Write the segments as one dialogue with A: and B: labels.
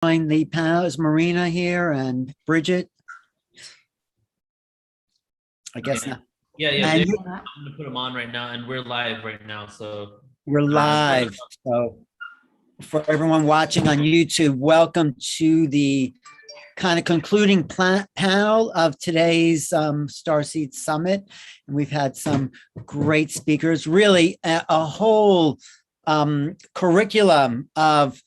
A: join the panel. Is Marina here and Bridget? I guess
B: Yeah.
A: not.
B: Yeah, yeah.
A: And
B: I'm gonna put them on right now, and we're live right now. So
A: we're live. So for everyone watching on YouTube, welcome to the kind of concluding panel of today's Starseed Summit. And we've had some great speakers, really a whole curriculum of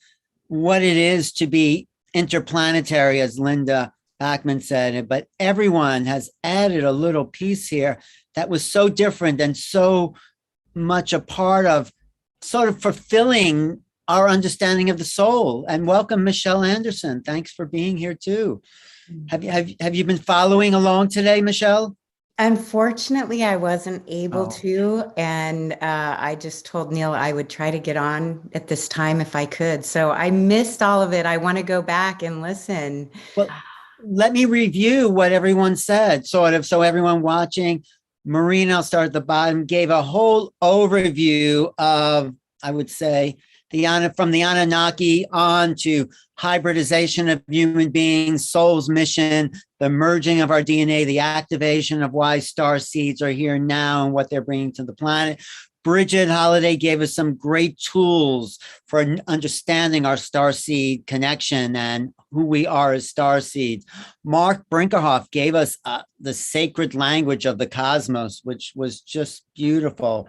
A: what it is to be interplanetary, as Linda Backman said, but everyone has added a little piece here that was so different and so much a part of sort of fulfilling our understanding of the soul. And welcome, Michelle Anderson. Thanks for being here too. Have you been following along today, Michelle?
C: Unfortunately, I wasn't able to, and I just told Neil I would try to get on at this time if I could. So I missed all of it. I want to go back and listen.
A: Well, let me review what everyone said, sort of, so everyone watching. Marina, I'll start at the bottom, gave a whole overview of, I would say, from the Anunnaki on to hybridization of human beings, soul's mission, the merging of our DNA, the activation of why star seeds are here now and what they're bringing to the planet. Bridget Holiday gave us some great tools for understanding our starseed connection and who we are as starseeds. Marc Brinkerhoff gave us the sacred language of the cosmos, which was just beautiful.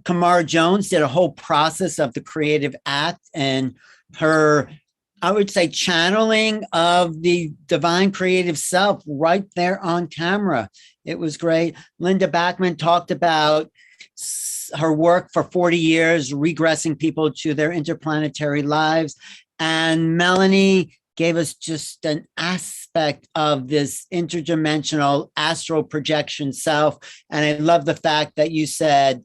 A: Kamora Jones did a whole process of the creative act and her, I would say, channeling of the divine creative self right there on camera. It was great. Linda Backman talked about her work for 40 years, regressing people to their interplanetary lives. And Melanie gave us just an aspect of this interdimensional astral projection self. And I love the fact that you said,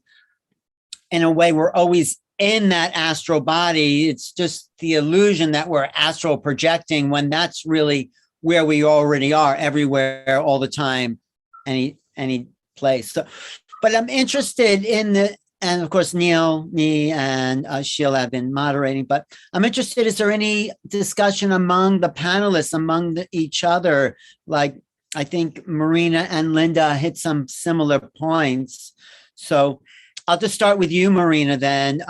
A: in a way, we're always in that astral body. It's just the illusion that we're astral projecting when that's really where we already are, everywhere, all the time, any place. So, but I'm interested in the, and of course, Neil, me, and Sheila have been moderating, but I'm interested, is there any discussion among the panelists, among each other? Like, I think Marina and Linda hit some similar points. So I'll just start with you, Marina, then.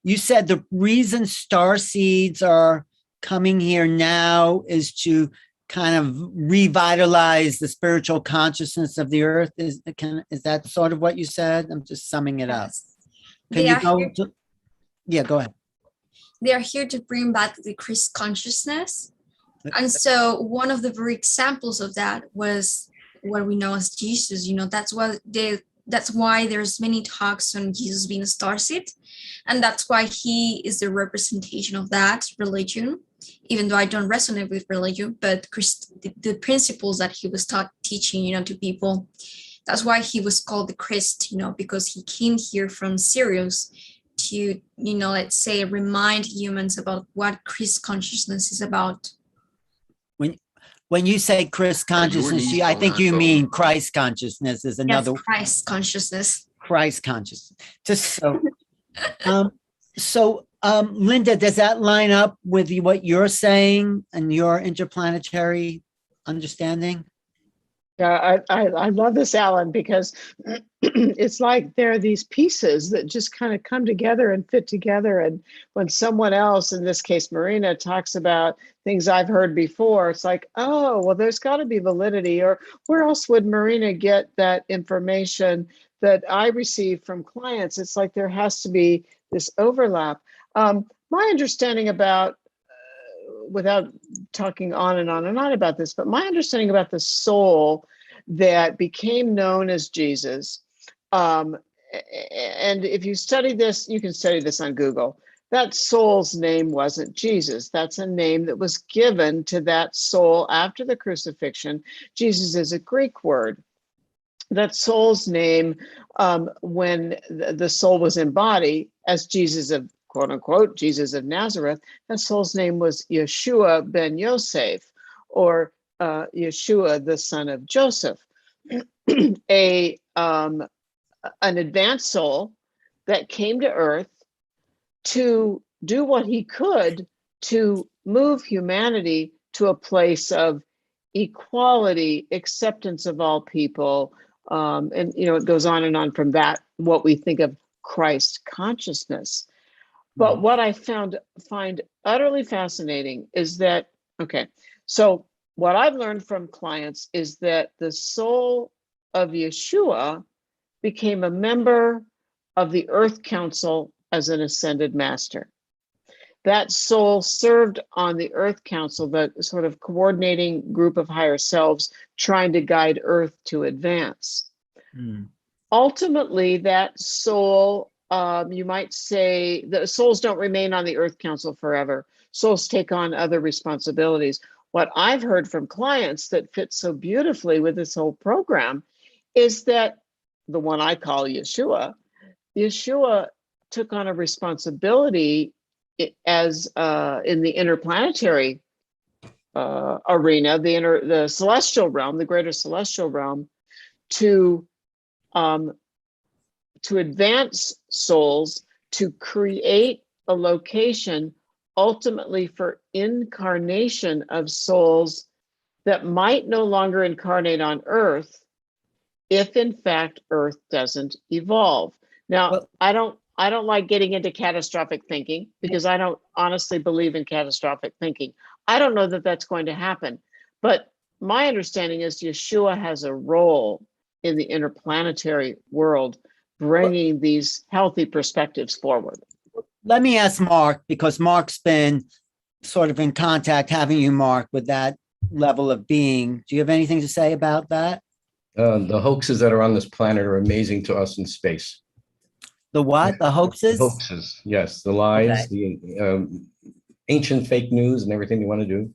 A: You said the reason star seeds are coming here now is to kind of revitalize the spiritual consciousness of the earth. Is that sort of what you said? I'm just summing it up. Can you go to, yeah, go ahead.
D: They are here to bring back the Christ consciousness. And so one of the very examples of that was what we know as Jesus. You know, that's why there's many talks on Jesus being a starseed, and that's why he is the representation of that religion. Even though I don't resonate with religion, but the principles that he was teaching, you know, to people, that's why he was called the Christ, you know, because he came here from Sirius to, you know, let's say, remind humans about what Christ consciousness is about.
A: When you say Christ consciousness, I think you mean Christ consciousness is another.
D: Yes, Christ consciousness.
A: Christ consciousness. Just so, Linda, does that line up with what you're saying and your interplanetary understanding?
E: Yeah, I love this, Alan, because it's like there are these pieces that just kind of come together and fit together. And when someone else, in this case, Marina, talks about things I've heard before, it's like, oh, well, there's got to be validity. Or where else would Marina get that information that I receive from clients? It's like there has to be this overlap. My understanding about, without talking on and on and on about this, but my understanding about the soul that became known as Jesus, and if you study this, you can study this on Google, that soul's name wasn't Jesus. That's a name that was given to that soul after the crucifixion. Jesus is a Greek word. That soul's name, when the soul was in body as Jesus of, quote unquote, Jesus of Nazareth, that soul's name was Yeshua ben Yosef, or Yeshua, the son of Joseph, an advanced soul that came to earth to do what he could to move humanity to a place of equality, acceptance of all people. And, it goes on and on from that, what we think of Christ consciousness. But what I find utterly fascinating is that, okay, so what I've learned from clients is that the soul of Yeshua became a member of the Earth Council as an ascended master. That soul served on the Earth Council, the sort of coordinating group of higher selves trying to guide Earth to advance. Ultimately, that soul, you might say, the souls don't remain on the Earth Council forever. Souls take on other responsibilities. What I've heard from clients that fits so beautifully with this whole program is that the one I call Yeshua took on a responsibility as in the interplanetary arena, the celestial realm, the greater celestial realm, to advance souls, to create a location ultimately for incarnation of souls that might no longer incarnate on Earth if in fact Earth doesn't evolve. Now, I don't like getting into catastrophic thinking because I don't honestly believe in catastrophic thinking. I don't know that that's going to happen, but my understanding is Yeshua has a role in the interplanetary world, bringing these healthy perspectives forward.
A: Let me ask Marc, because Marc's been sort of in contact, having you, Marc, with that level of being. Do you have anything to say about that?
F: The hoaxes that are on this planet are amazing to us in space.
A: The what? The hoaxes?
F: The hoaxes, yes. The lies, the ancient fake news and everything they want to do.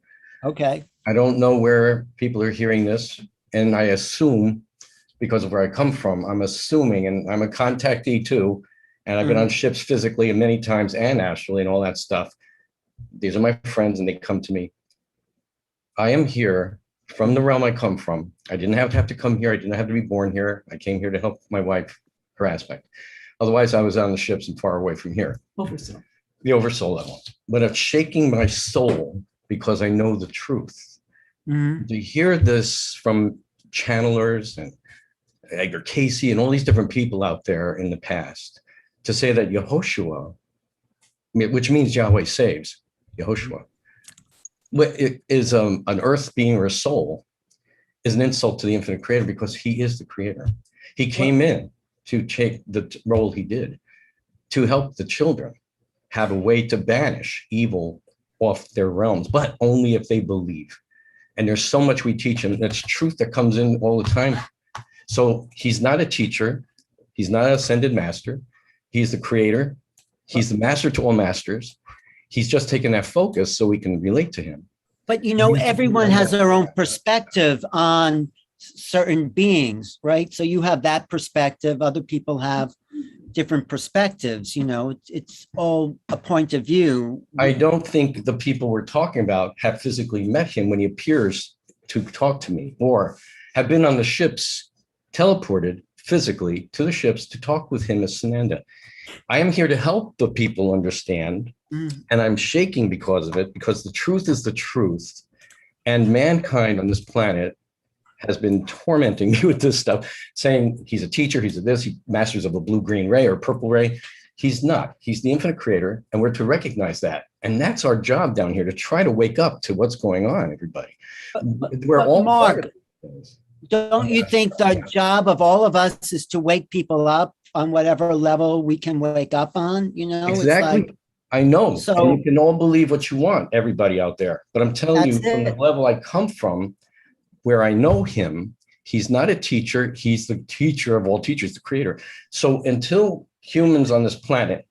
A: Okay.
F: I don't know where people are hearing this. And I assume, because of where I come from, I'm assuming, and I'm a contactee too, and I've been on ships physically and many times and astrally and all that stuff. These are my friends and they come to me. I am here from the realm I come from. I didn't have to come here. I didn't have to be born here. I came here to help my wife, her aspect. Otherwise, I was on the ships and far away from here. Oversoul. The oversoul level. But it's shaking my soul because I know the truth. To hear this from channelers and Edgar Casey and all these different people out there in the past, to say that Yehoshua, which means Yahweh saves, Yehoshua, it is an earth being or a soul, is an insult to the infinite creator because he is the creator. He came in to take the role he did to help the children have a way to banish evil off their realms, but only if they believe. And there's so much we teach them. That's truth that comes in all the time. So he's not a teacher. He's not an ascended master. He's the creator. He's the master to all masters. He's just taken that focus so we can relate to him.
A: But, everyone has their own perspective on certain beings, right? So you have that perspective. Other people have different perspectives. It's all a point of view.
F: I don't think the people we're talking about have physically met him when he appears to talk to me, or have been on the ships, teleported physically to the ships to talk with him as Sananda. I am here to help the people understand, and I'm shaking because of it, because the truth is the truth. And mankind on this planet has been tormenting me with this stuff, saying he's a teacher, he's a this, he masters of a blue-green ray or purple ray. He's not. He's the infinite creator, and we're to recognize that. And that's our job down here, to try to wake up to what's going on, everybody. We're all part of things.
A: Don't you think the job of all of us is to wake people up on whatever level we can wake up on?
F: Exactly.
A: It's like,
F: I know.
A: So
F: you can all believe what you want, everybody out there. But I'm telling you, from the level I come from, where I know him, he's not a teacher. He's the teacher of all teachers, the creator. So until humans on this planet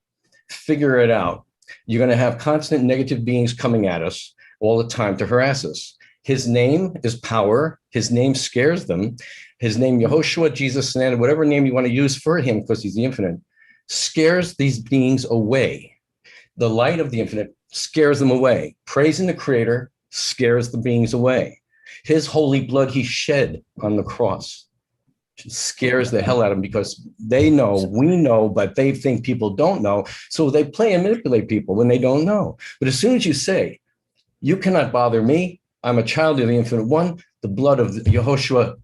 F: figure it out, you're going to have constant negative beings coming at us all the time to harass us. His name is power. His name scares them. His name, Yehoshua, Jesus, Sananda, whatever name you want to use for him, because he's the infinite, scares these beings away. The light of the infinite scares them away. Praising the creator scares the beings away. His holy blood he shed on the cross scares the hell out of them because they know, we know, but they think people don't know. So they play and manipulate people when they don't know. But as soon as you say, you cannot bother me, I'm a child of the Infinite One, the blood of Yeshua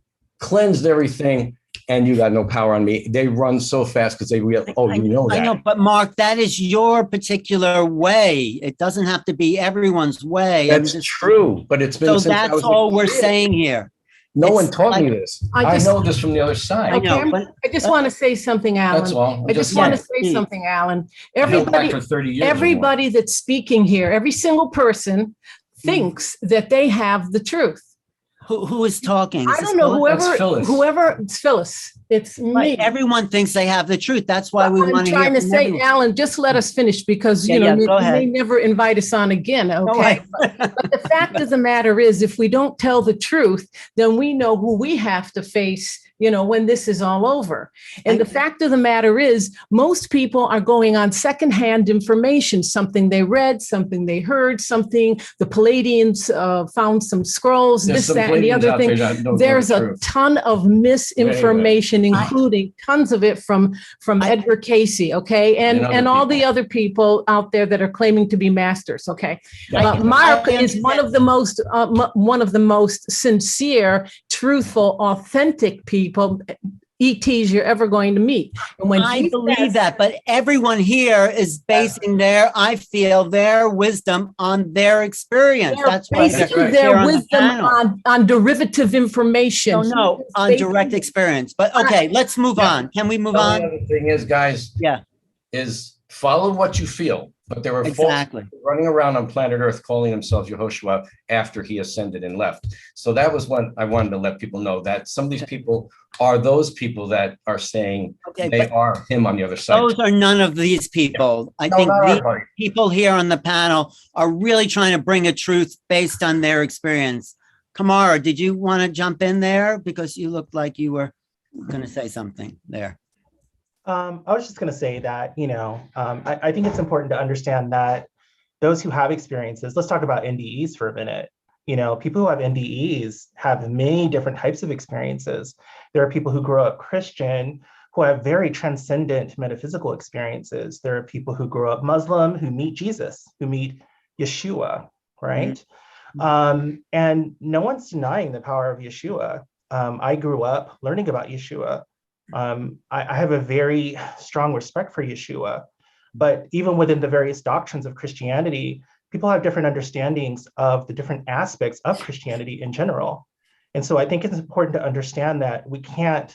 F: cleansed everything, and you got no power on me. They run so fast because they realize, oh, you know that.
A: I know, but Marc, that is your particular way. It doesn't have to be everyone's way.
F: That's true, but it's been
A: so
F: since I
A: that's
F: was a
A: all we're
F: kid.
A: saying here.
F: No
A: It's
F: one taught me
A: like-
F: this.
G: I
F: I
G: just-
F: know this from the other side.
A: I know,
G: Okay,
A: but
G: I just want to say something, Alan.
F: That's all.
G: I just want to
A: Yes,
G: say
A: please.
G: something, Alan.
F: I held back
G: Everybody,
F: for 30 years. or more.
G: everybody that's speaking here, every single person thinks that they have the truth.
A: who is talking? Is
G: I
A: this
G: don't know,
A: Phyllis?
F: That's Phyllis.
G: whoever, it's Phyllis, it's me.
A: Right, everyone thinks they have the truth. That's why we
G: I'm
A: want to hear
G: trying to
A: from
G: say,
A: everyone.
G: Alan, just let us finish because,
A: Yeah,
G: you know,
A: yeah, go
G: you may
A: ahead.
G: never invite us on again,
A: Go
G: okay?
A: ahead.
G: But the fact of the matter is, if we don't tell the truth, then we know who we have to face, you know, when this is all over. And the fact of the matter is, most people are going on secondhand information, something they read, something they heard, something the Palladians found some scrolls,
F: There's
G: this,
F: some
G: that, and the
F: Palladians
G: other
F: out there
G: thing.
F: that don't know
G: There's
F: the
G: a
F: truth.
G: ton of misinformation, including tons of it from Edgar Casey, okay,
F: And
G: and
F: other
G: all the
F: people.
G: other people out there that are claiming to be masters, okay.
F: Yeah.
G: But Marc
A: I
G: is one of the most sincere, truthful, authentic people, ETs you're ever going to meet. And when
A: I
G: he
A: believe
G: says-
A: that, but everyone here is basing I feel their wisdom on their experience.
G: they're
A: That's why
G: basing
A: they're
G: their
A: here on the
G: wisdom
A: panel.
G: on derivative information.
A: No, on
G: Basing-
A: direct experience. But okay, let's move
F: Yeah.
A: on. Can we move
F: The
A: on?
F: other thing is, guys,
A: Yeah.
F: is follow what you feel. But there were
A: Exactly.
F: folks running around on planet Earth calling themselves Yehoshua after he ascended and left. So that was when I wanted to let people know that some of these people are those people that are saying
A: Okay,
F: they
A: but
F: are him on the other side.
A: those are none of these people. I
F: No,
A: think
F: not
A: the
F: everybody.
A: people here on the panel are really trying to bring a truth based on their experience. Kamora, did you want to jump in there? Because you looked like you were going to say something there.
H: I was just going to say that, I think it's important to understand that those who have experiences, let's talk about NDEs for a minute. People who have NDEs have many different types of experiences. There are people who grow up Christian who have very transcendent metaphysical experiences. There are people who grow up Muslim who meet Jesus, who meet Yeshua, right? And no one's denying the power of Yeshua. I grew up learning about Yeshua. I have a very strong respect for Yeshua, but even within the various doctrines of Christianity, people have different understandings of the different aspects of Christianity in general. And so I think it's important to understand that we can't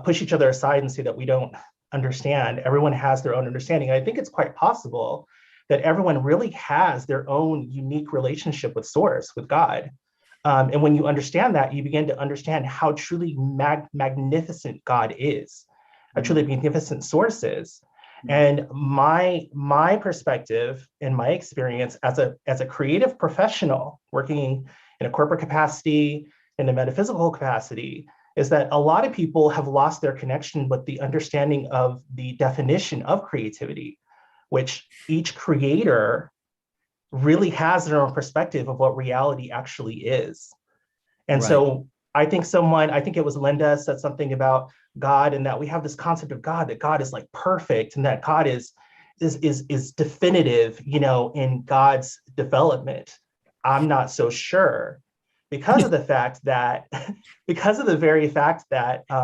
H: push each other aside and say that we don't understand. Everyone has their own understanding. I think it's quite possible that everyone really has their own unique relationship with Source, with God. And when you understand that, you begin to understand how truly magnificent God is, how truly magnificent Source is. And my perspective and my experience as a creative professional working in a corporate capacity, in a metaphysical capacity, is that a lot of people have lost their connection with the understanding of the definition of creativity, which each creator really has their own perspective of what reality actually is. And so I think it was Linda said something about God and that we have this concept of God, that God is like perfect and that God is definitive, in God's development. I'm not so sure because of the very fact that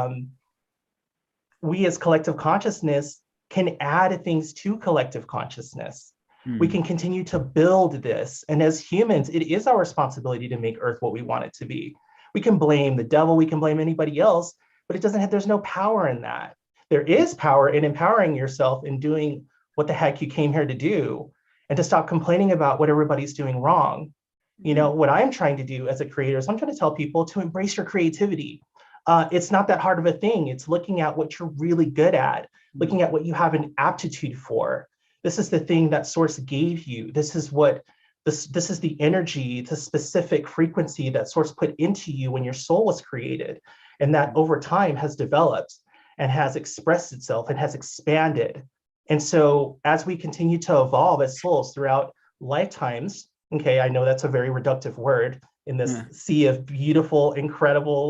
H: we as collective consciousness can add things to collective consciousness. We can continue to build this. And as humans, it is our responsibility to make Earth what we want it to be. We can blame the devil, we can blame anybody else, but there's no power in that. There is power in empowering yourself and doing what the heck you came here to do and to stop complaining about what everybody's doing wrong. What I'm trying to do as a creator is I'm trying to tell people to embrace your creativity. It's not that hard of a thing. It's looking at what you're really good at, looking at what you have an aptitude for. This is the thing that Source gave you. This is the energy, the specific frequency that Source put into you when your soul was created. And that over time has developed and has expressed itself and has expanded. And so as we continue to evolve as souls throughout lifetimes, okay, I know that's a very reductive word in this sea of beautiful, incredible,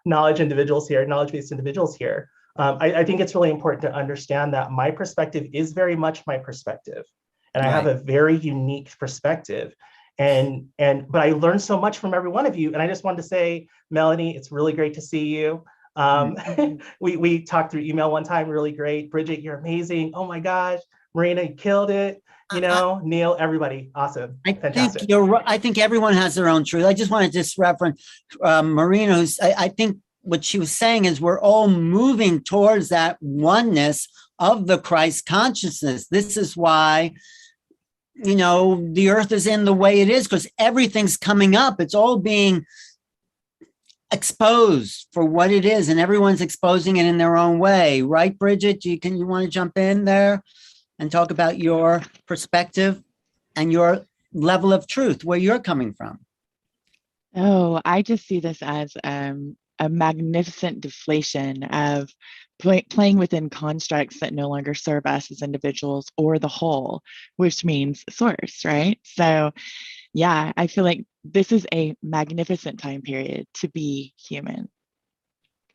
H: knowledge individuals here, knowledge-based individuals here. I think it's really important to understand that my perspective is very much my perspective, and I have a very unique perspective. But I learned so much from every one of you. And I just wanted to say, Melanie, it's really great to see you. We talked through email one time, really great. Bridget, you're amazing. Oh my gosh. Marina, you killed it. Neil, everybody, awesome. Fantastic.
A: Think you're right. I think everyone has their own truth. I just want to just reference Marina, who's, I think what she was saying is we're all moving towards that oneness of the Christ consciousness. This is why the earth is in the way it is, because everything's coming up. It's all being exposed for what it is, and everyone's exposing it in their own way. Right, Bridget? You want to jump in there and talk about your perspective and your level of truth, where you're coming from?
I: Oh, I just see this as a magnificent deflation of playing within constructs that no longer serve us as individuals or the whole, which means source, right? So yeah, I feel like this is a magnificent time period to be human.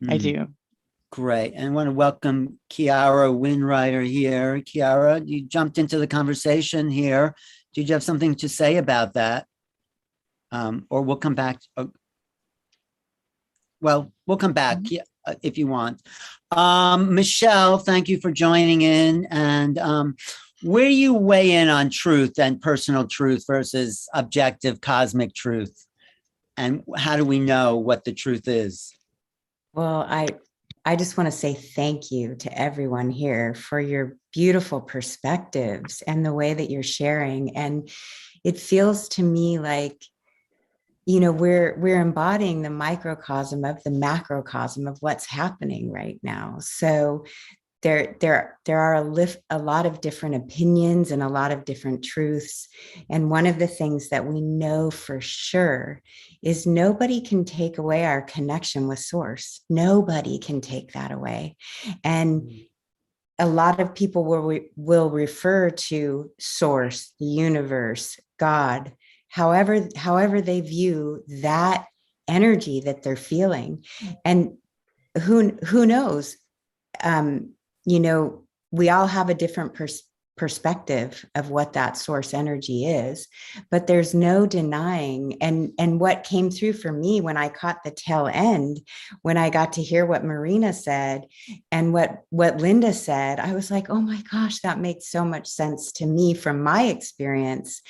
I: I do.
A: Great. And I want to welcome Kiara Winwriter here. Kiara, you jumped into the conversation here. Did you have something to say about that? Or we'll come back. Well, we'll come back if you want. Michelle, thank you for joining in. And where do you weigh in on truth and personal truth versus objective cosmic truth? And how do we know what the truth is?
C: Well, I just want to say thank you to everyone here for your beautiful perspectives and the way that you're sharing. And it feels to me like, we're embodying the microcosm of the macrocosm of what's happening right now. So there are a lot of different opinions and a lot of different truths. And one of the things that we know for sure is nobody can take away our connection with source. Nobody can take that away. And a lot of people will refer to source, the universe, God, however they view that energy that they're feeling. And who knows? We all have a different perspective of what that source energy is, but there's no denying. And what came through for me when I caught the tail end, when I got to hear what Marina said and what Linda said, I was like, oh my gosh, that makes so much sense to me from my experience.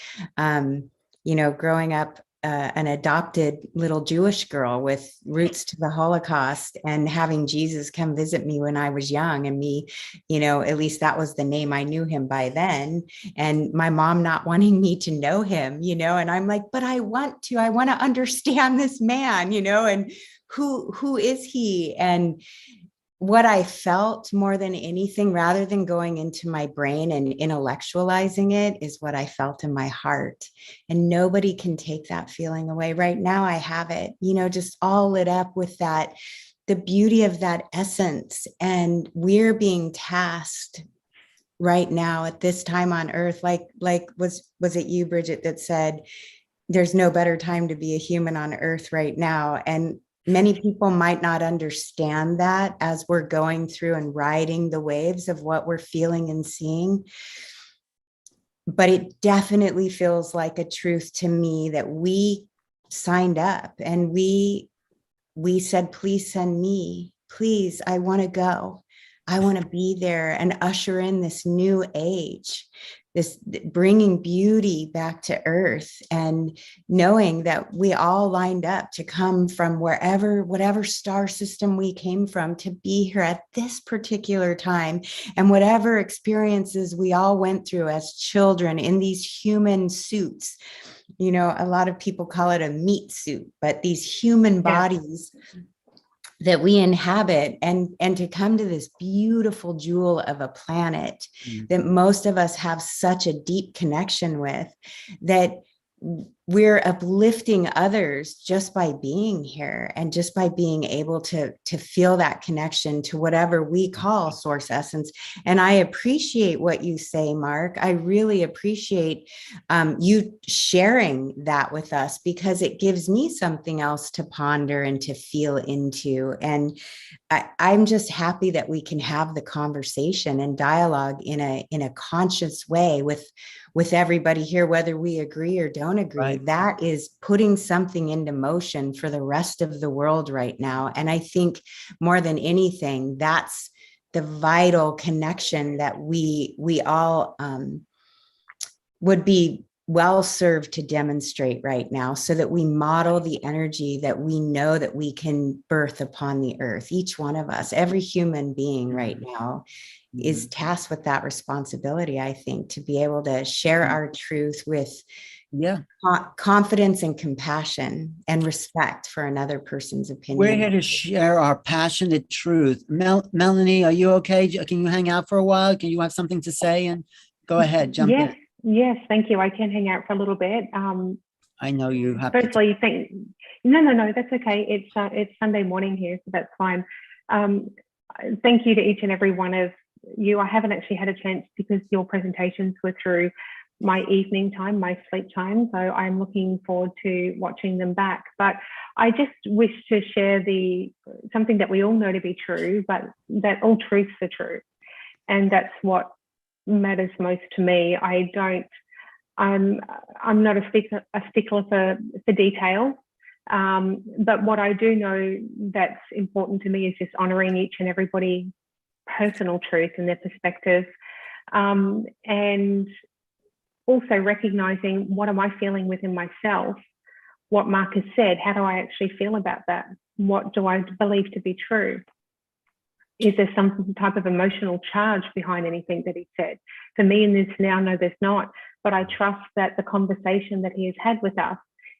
C: Growing up an adopted little Jewish girl with roots to the Holocaust and having Jesus come visit me when I was young, and me, at least that was the name I knew him by then. And my mom not wanting me to know him, and I'm like, but I want to understand this man, and who is he? And what I felt more than anything, rather than going into my brain and intellectualizing it, is what I felt in my heart. And nobody can take that feeling away. Right now, I have it, just all lit up with that, the beauty of that essence. And we're being tasked right now at this time on earth, like was it you, Bridget, that said, there's no better time to be a human on earth right now? And many people might not understand that as we're going through and riding the waves of what we're feeling and seeing. But it definitely feels like a truth to me that we signed up and we said, please send me, please, I want to go. I want to be there and usher in this new age, this bringing beauty back to earth, and knowing that we all lined up to come from whatever star system we came from, to be here at this particular time. And whatever experiences we all went through as children in these human suits, a lot of people call it a meat suit, but these human bodies that we inhabit, and to come to this beautiful jewel of a planet that most of us have such a deep connection with, that we're uplifting others just by being here and just by being able to feel that connection to whatever we call source essence. And I appreciate what you say, Marc. I really appreciate you sharing that with us, because it gives me something else to ponder and to feel into. And I'm just happy that we can have the conversation and dialogue in a conscious way with everybody here, whether we agree or don't agree. Right. That is putting something into motion for the rest of the world right now. And I think more than anything, that's the vital connection that we all would be well served to demonstrate right now, so that we model the energy that we know that we can birth upon the earth. Each one of us, every human being right now is tasked with that responsibility, I think, to be able to share our truth with confidence and compassion and respect for another person's opinion.
A: We're here to share our passionate truth. Melanie, are you okay? Can you hang out for a while? Can you have something to say? And go ahead, jump in.
J: Yes, thank you. I can hang out for a little bit.
A: I know you have.
J: Firstly, no, that's okay. It's Sunday morning here, so that's fine. Thank you to each and every one of you. I haven't actually had a chance, because your presentations were through my evening time, my sleep time. So I'm looking forward to watching them back. But I just wish to share something that we all know to be true, but that all truths are true, and that's what matters most to me. I'm not a stickler for detail, but what I do know that's important to me is just honoring each and everybody's personal truth and their perspective, and also recognizing what am I feeling within myself, what Marc has said, how do I actually feel about that, what do I believe to be true. Is there some type of emotional charge behind anything that he said? For me in this now, no, there's not. But I trust that the conversation that he has had with us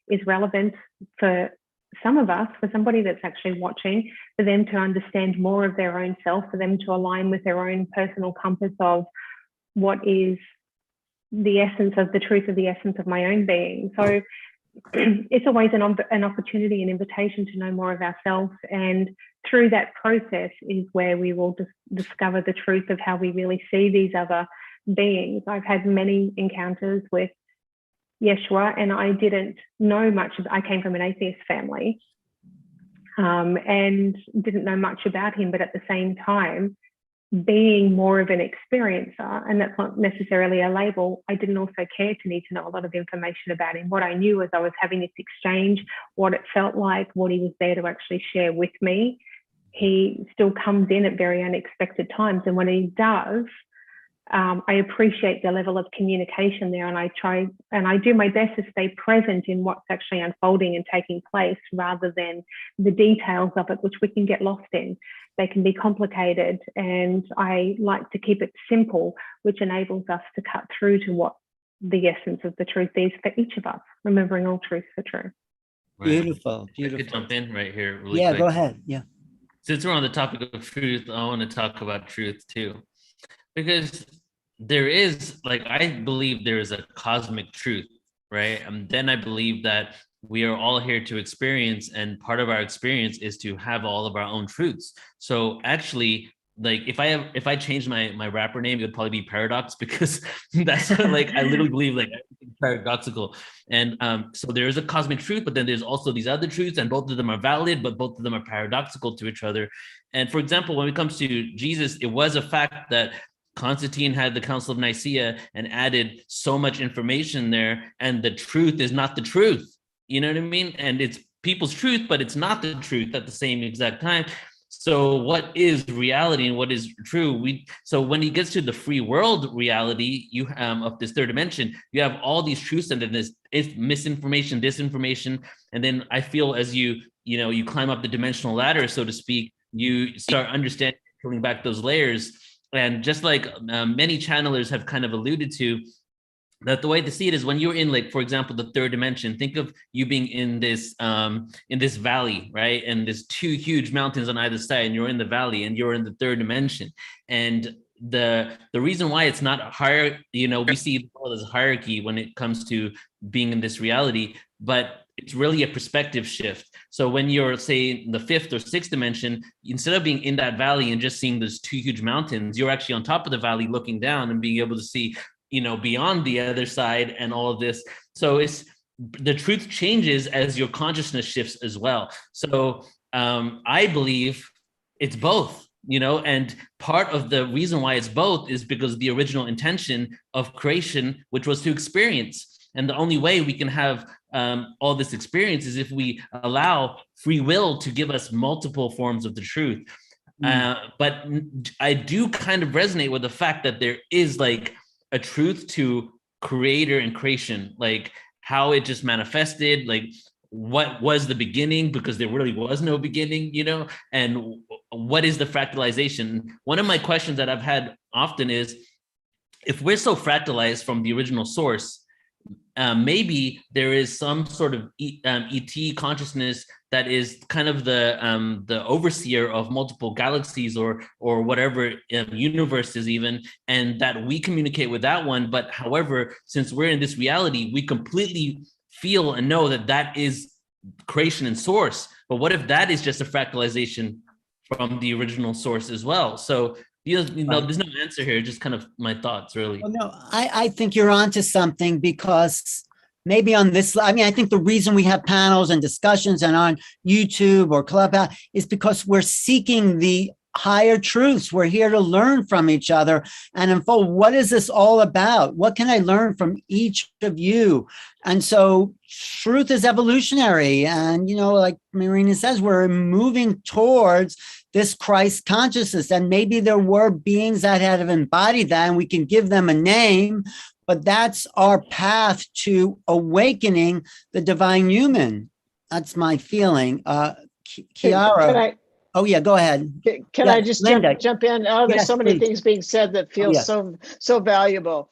J: is relevant for some of us, for somebody that's actually watching, for them to understand more of their own self, for them to align with their own personal compass of what is the essence of the truth of the essence of my own being. So it's always an opportunity, an invitation to know more of ourselves, and through that process is where we will discover the truth of how we really see these other beings. I've had many encounters with Yeshua, and I didn't know much. I came from an atheist family and didn't know much about him, but at the same time, being more of an experiencer, and that's not necessarily a label, I didn't also care to need to know a lot of information about him. What I knew was I was having this exchange, what it felt like, what he was there to actually share with me. He still comes in at very unexpected times, and when he does, I appreciate the level of communication there, and I do my best to stay present in what's actually unfolding and taking place, rather than the details of it, which we can get lost in. They can be complicated, and I like to keep it simple, which enables us to cut through to what the essence of the truth is for each of us, remembering all truths are true.
B: Right.
A: Beautiful.
B: I could jump in right here really
A: quick.
B: Quick.
A: Go ahead. Yeah.
B: Since we're on the topic of truth, I want to talk about truth too, because there is, I believe there is a cosmic truth, right? And then I believe that we are all here to experience, and part of our experience is to have all of our own truths. So actually, if I changed my rapper name, it would probably be Paradox, because that's what, I literally believe everything's paradoxical. And so there is a cosmic truth, but then there's also these other truths, and both of them are valid, but both of them are paradoxical to each other. And for example, when it comes to Jesus, it was a fact that Constantine had the Council of Nicaea and added so much information there, and the truth is not the truth. You know what I mean? And it's people's truth, but it's not the truth at the same exact time. So what is reality and what is true? So when he gets to the free world reality, you of this third dimension, you have all these truths, and then there's misinformation, disinformation, and then I feel as you climb up the dimensional ladder, so to speak, you start understanding, pulling back those layers. And just like many channelers have kind of alluded to, that the way to see it is when you're in, for example, the third dimension, think of you being in this valley, right? And there's two huge mountains on either side, and you're in the valley and you're in the third dimension. And the reason why it's not higher, we see the world as hierarchy when it comes to being in this reality, but it's really a perspective shift. So when you're, say, in the fifth or sixth dimension, instead of being in that valley and just seeing those two huge mountains, you're actually on top of the valley looking down and being able to see, beyond the other side and all of this. So the truth changes as your consciousness shifts as well. So I believe it's both, and part of the reason why it's both is because the original intention of creation, which was to experience. And the only way we can have all this experience is if we allow free will to give us multiple forms of the truth. But I do kind of resonate with the fact that there is like a truth to creator and creation, like how it just manifested, like what was the beginning, because there really was no beginning, and what is the fractalization? One of my questions that I've had often is, if we're so fractalized from the original source, maybe there is some sort of ET consciousness that is kind of the overseer of multiple galaxies or whatever universes even, and that we communicate with that one. But however, since we're in this reality, we completely feel and know that is creation and source. But what if that is just a fractalization from the original source as well? So there's no answer here, just kind of my thoughts, really.
A: Well, no, I think you're onto something, because maybe on this, I think the reason we have panels and discussions and on YouTube or Clubhouse is because we're seeking the higher truths. We're here to learn from each other and unfold. What is this all about? What can I learn from each of you? And so truth is evolutionary. And, like Marina says, we're moving towards this Christ consciousness. And maybe there were beings that had embodied that, and we can give them a name, but that's our path to awakening the divine human. That's my feeling. Kiara. Oh yeah, go ahead.
E: Can I just jump in? Oh, there's so many things being said that feel so valuable.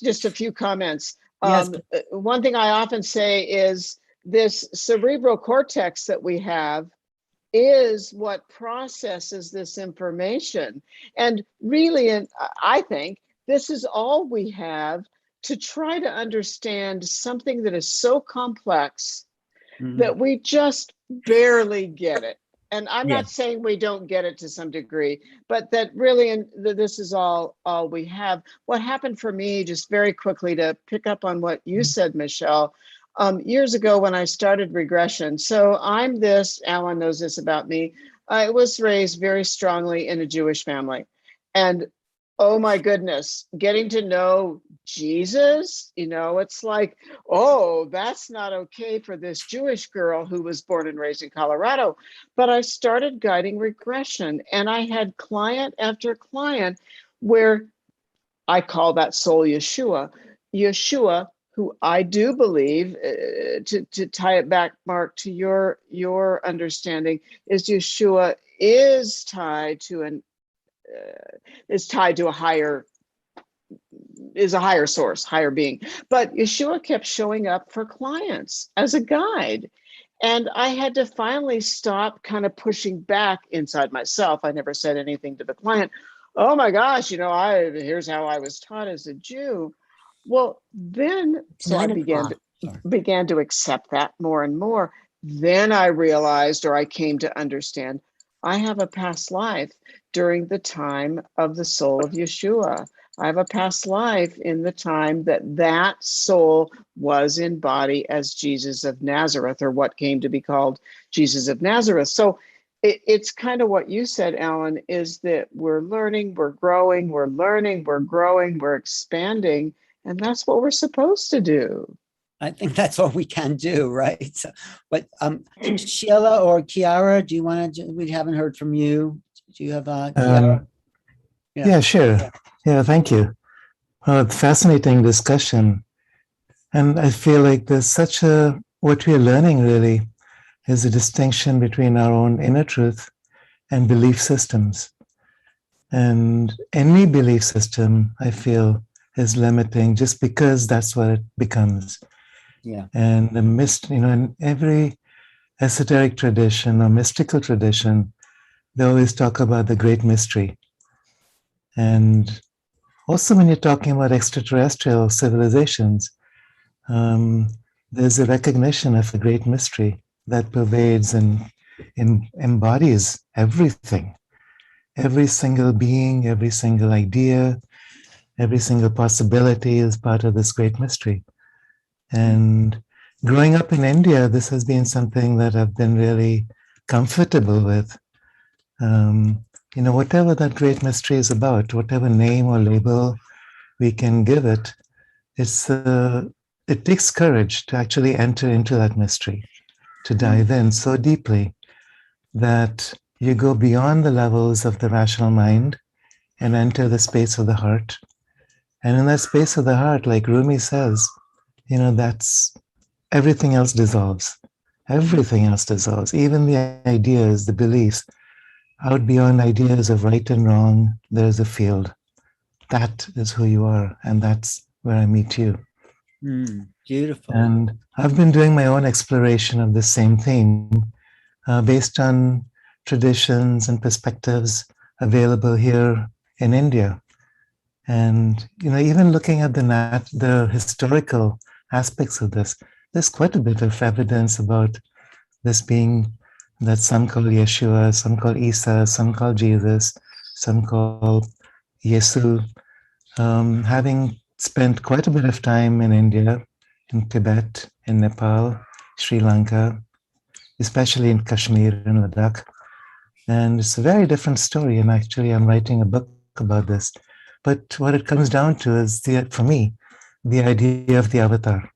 E: Just a few comments. One thing I often say is this cerebral cortex that we have is what processes this information. And really, I think this is all we have to try to understand something that is so complex that we just barely get it. And I'm not saying we don't get it to some degree, but that really, this is all we have. What happened for me, just very quickly to pick up on what you said, Michelle, years ago when I started regression. So Alan knows this about me. I was raised very strongly in a Jewish family. And oh my goodness, getting to know Jesus, it's like, oh, that's not okay for this Jewish girl who was born and raised in Colorado. But I started guiding regression, and I had client after client where I call that soul Yeshua. Yeshua, who I do believe, to tie it back, Marc, to your understanding, is Yeshua is tied to a higher source, higher being. But Yeshua kept showing up for clients as a guide. And I had to finally stop kind of pushing back inside myself. I never said anything to the client. Oh my gosh, here's how I was taught as a Jew. Well, then, so I began to accept that more and more. Then I realized, or I came to understand, I have a past life during the time of the soul of Yeshua. I have a past life in the time that soul was in body as Jesus of Nazareth, or what came to be called Jesus of Nazareth. So it's kind of what you said, Alan, is that we're learning, we're growing, we're learning, we're growing, we're expanding, and that's what we're supposed to do.
A: I think that's all we can do, right? So, but Sheila or Kiara, do you want to? We haven't heard from you. Do you have Kiara?
K: Yeah, sure. Yeah, thank you. Fascinating discussion, and I feel like there's what we're learning really is a distinction between our own inner truth and belief systems, and any belief system I feel is limiting just because that's what it becomes.
A: Yeah.
K: And in every esoteric tradition or mystical tradition, they always talk about the great mystery. And also when you're talking about extraterrestrial civilizations, there's a recognition of a great mystery that pervades and embodies everything. Every single being, every single idea, every single possibility is part of this great mystery. And growing up in India, this has been something that I've been really comfortable with. Whatever that great mystery is about, whatever name or label we can give it, it takes courage to actually enter into that mystery, to dive in so deeply that you go beyond the levels of the rational mind and enter the space of the heart. And in that space of the heart, like Rumi says, that's everything else dissolves. Everything else dissolves, even the ideas, the beliefs. Out beyond ideas of right and wrong, there's a field. That is who you are, and that's where I meet you.
A: Beautiful.
K: And I've been doing my own exploration of the same theme based on traditions and perspectives available here in India. And even looking at the historical aspects of this, there's quite a bit of evidence about this being that some call Yeshua, some call Isa, some call Jesus, some call Yesu. Having spent quite a bit of time in India, in Tibet, in Nepal, Sri Lanka, especially in Kashmir and Ladakh. And it's a very different story. And actually, I'm writing a book about this. But what it comes down to is, for me, the idea of the avatar.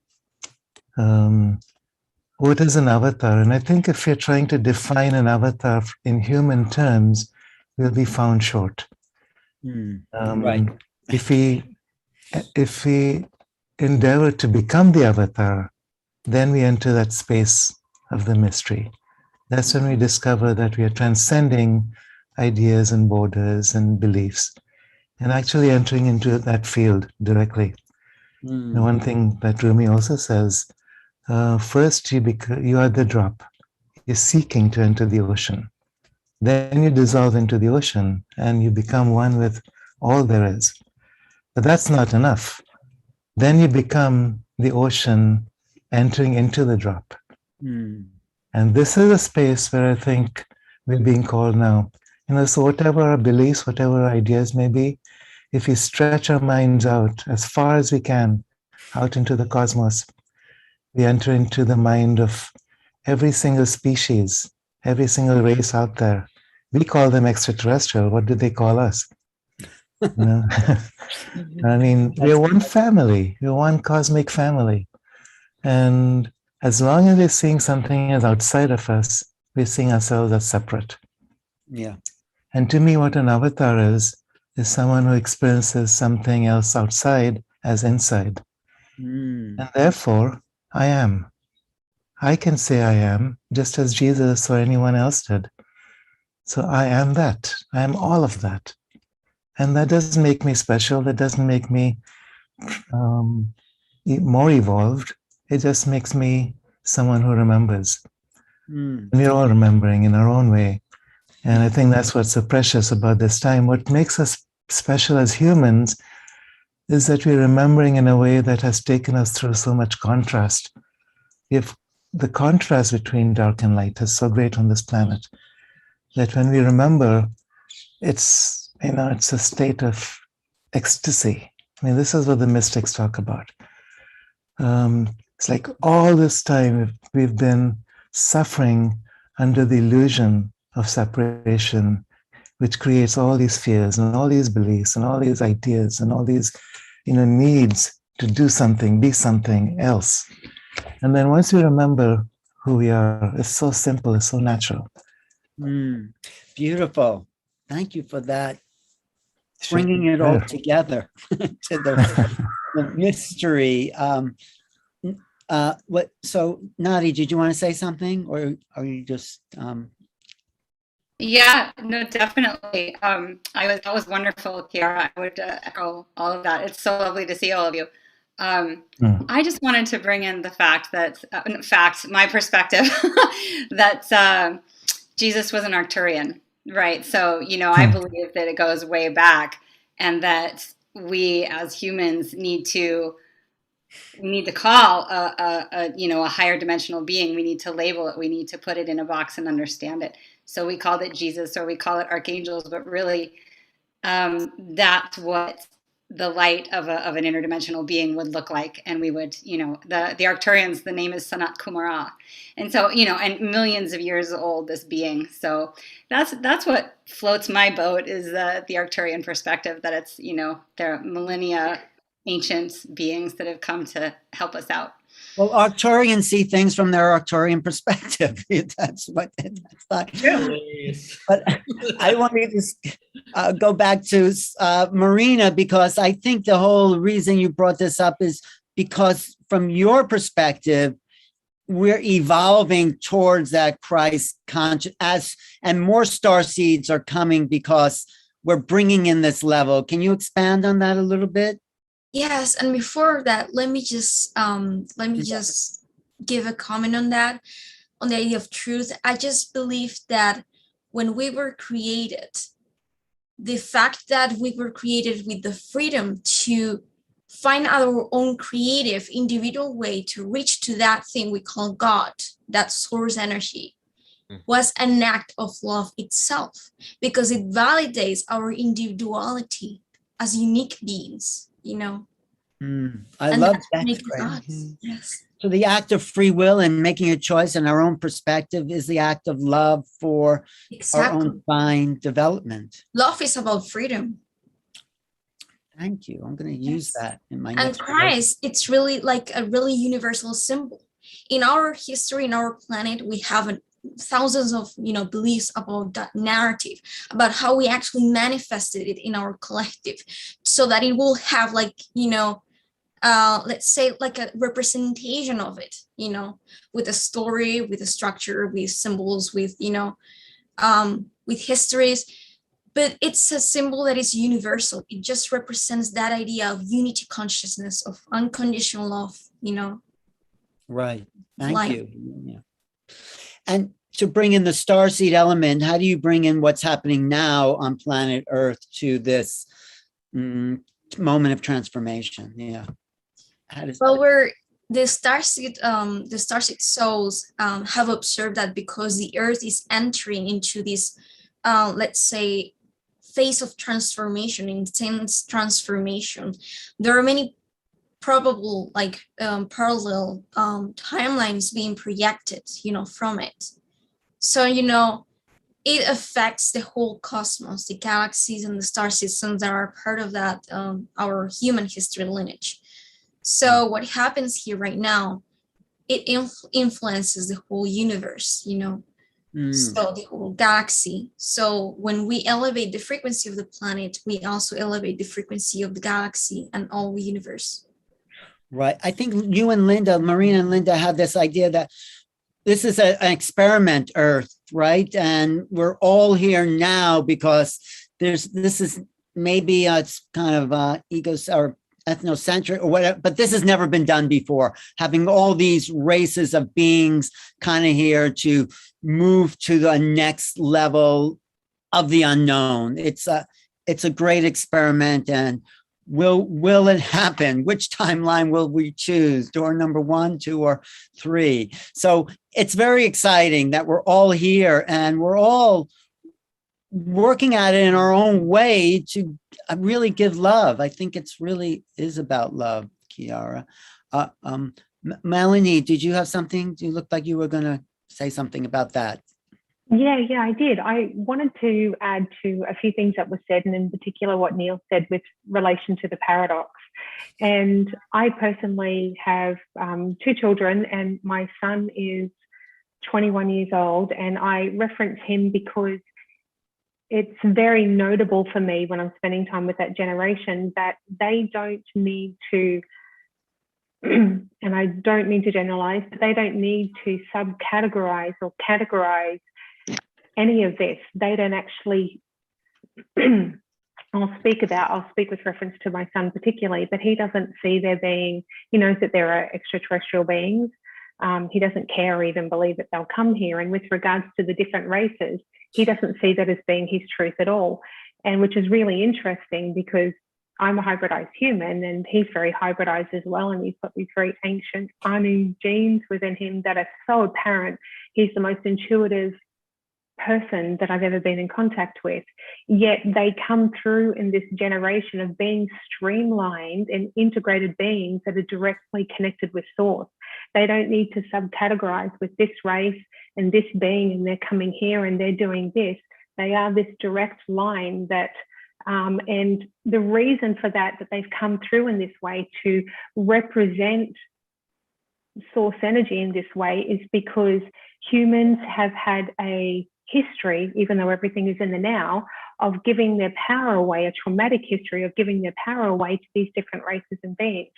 K: What is an avatar? And I think if you're trying to define an avatar in human terms, we'll be found short.
A: Right.
K: If we endeavor to become the avatar, then we enter that space of the mystery. That's when we discover that we are transcending ideas and borders and beliefs and actually entering into that field directly. The one thing that Rumi also says, first you are the drop. You're seeking to enter the ocean. Then you dissolve into the ocean and you become one with all there is. But that's not enough. Then you become the ocean entering into the drop. And this is a space where I think we're being called now. So whatever our beliefs, whatever our ideas may be, if we stretch our minds out as far as we can, out into the cosmos, we enter into the mind of every single species, every single race out there. We call them extraterrestrial. What do they call us? I mean, we're one family. We're one cosmic family. And as long as we're seeing something as outside of us, we're seeing ourselves as separate.
A: Yeah.
K: And to me, what an avatar is someone who experiences something else outside as inside. And therefore, I am. I can say I am, just as Jesus or anyone else did. So I am that. I am all of that. And that doesn't make me special. That doesn't make me more evolved. It just makes me someone who remembers. We're all remembering in our own way. And I think that's what's so precious about this time. What makes us special as humans is that we're remembering in a way that has taken us through so much contrast. If the contrast between dark and light is so great on this planet, that when we remember, it's a state of ecstasy. I mean, this is what the mystics talk about. It's like all this time we've been suffering under the illusion of separation, which creates all these fears and all these beliefs and all these ideas and all these, needs to do something, be something else. And then once we remember who we are, it's so simple, it's so natural.
A: Beautiful. Thank you for that. Bringing it all together to the mystery. So Nadi, did you want to say something, or are you just
L: Yeah, no, definitely. That was wonderful, Kiara. I would echo all of that. It's so lovely to see all of you. I just wanted to bring in the fact that, my perspective, that Jesus was an Arcturian, right? So, I believe that it goes way back. and that we as humans need to call a higher dimensional being. We need to label it. We need to put it in a box and understand it. So we called it Jesus, or we call it archangels, but really that's what the light of an interdimensional being would look like. And we would, the Arcturians, the name is Sanat Kumara. And so, and millions of years old, this being. So that's what floats my boat, is the Arcturian perspective, that it's, they're millennia ancient beings that have come to help us out.
A: Well, Arcturians see things from their Arcturian perspective. That's not true. But I want to just go back to Marina, because I think the whole reason you brought this up is because from your perspective, we're evolving towards that Christ conscious, and more starseeds are coming because we're bringing in this level. Can you expand on that a little bit?
D: Yes, and before that, let me just give a comment on that, on the idea of truth. I just believe that when we were created, the fact that we were created with the freedom to find our own creative, individual way to reach to that thing we call God, that source energy, was an act of love itself, because it validates our individuality as unique beings.
A: I love that phrase.
D: Yes.
A: So the act of free will and making a choice in our own perspective is the act of love for our own divine development.
D: Love is about freedom.
A: Thank you. I'm going to use that in my next.
D: And Christ, it's really like a really universal symbol. In our history, in our planet, we have thousands of beliefs about that narrative, about how we actually manifested it in our collective, so that it will have let's say like a representation of it, with a story, with a structure, with symbols, with histories. But it's a symbol that is universal. It just represents that idea of unity consciousness, of unconditional love,
A: Right. Thank
D: life.
A: you. Yeah. And to bring in the starseed element, how do you bring in what's happening now on planet Earth to this moment of transformation? Yeah.
D: The starseed souls have observed that because the Earth is entering into this, let's say, phase of transformation, intense transformation, there are many probable parallel timelines being projected, from it. So, it affects the whole cosmos, the galaxies and the star systems that are part of that, our human history lineage. So what happens here right now, it influences the whole universe, so the whole galaxy. So when we elevate the frequency of the planet, we also elevate the frequency of the galaxy and all the universe.
A: Right. I think you and Marina and Linda had this idea that this is an experiment Earth, right? And we're all here now because this is maybe it's kind of or ethnocentric or whatever, but this has never been done before. Having all these races of beings kind of here to move to the next level of the unknown. It's a great experiment, and will it happen? Which timeline will we choose? Door number 1, 2, or 3? So it's very exciting that we're all here and we're all working at it in our own way to really give love. I think it's really is about love, Kiara. Melanie, did you have something? You looked like you were going to say something about that.
J: Yeah, I did. I wanted to add to a few things that were said, and in particular what Neil said with relation to the paradox. And I personally have 2 children, and my son is 21 years old, and I reference him because it's very notable for me when I'm spending time with that generation that they don't need to, and I don't mean to generalize, but they don't need to subcategorize or categorize any of this. They don't actually, I'll speak with reference to my son particularly, but he doesn't see there being, he knows that there are extraterrestrial beings. He doesn't care or even believe that they'll come here. And with regards to the different races, he doesn't see that as being his truth at all. and which is really interesting because I'm a hybridized human and he's very hybridized as well. And he's got these very ancient Anu genes within him that are so apparent. He's the most intuitive person that I've ever been in contact with. Yet they come through in this generation of being streamlined and integrated beings that are directly connected with source. They don't need to subcategorize with this race and this being, and they're coming here and they're doing this. They are this direct line that and the reason for that they've come through in this way to represent source energy in this way is because humans have had a history, even though everything is in the now, of giving their power away, a traumatic history of giving their power away to these different races and beings.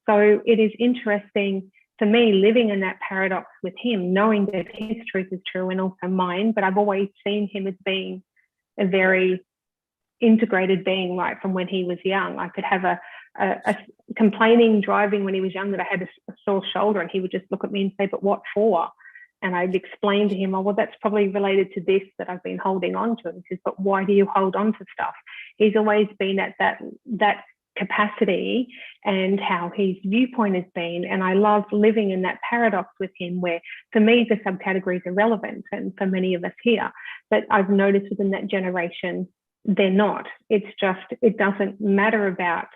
J: So it is interesting for me living in that paradox with him, knowing that his truth is true and also mine, but I've always seen him as being a very integrated being right from when he was young. I could have a complaining driving when he was young that I had a sore shoulder, and he would just look at me and say, but what for? And I'd explain to him, oh, well, that's probably related to this that I've been holding on to. And he says, but why do you hold on to stuff? He's always been at that capacity and how his viewpoint has been. And I love living in that paradox with him where for me, the subcategories are relevant and for many of us here, but I've noticed within that generation, they're not. It's just, it doesn't matter about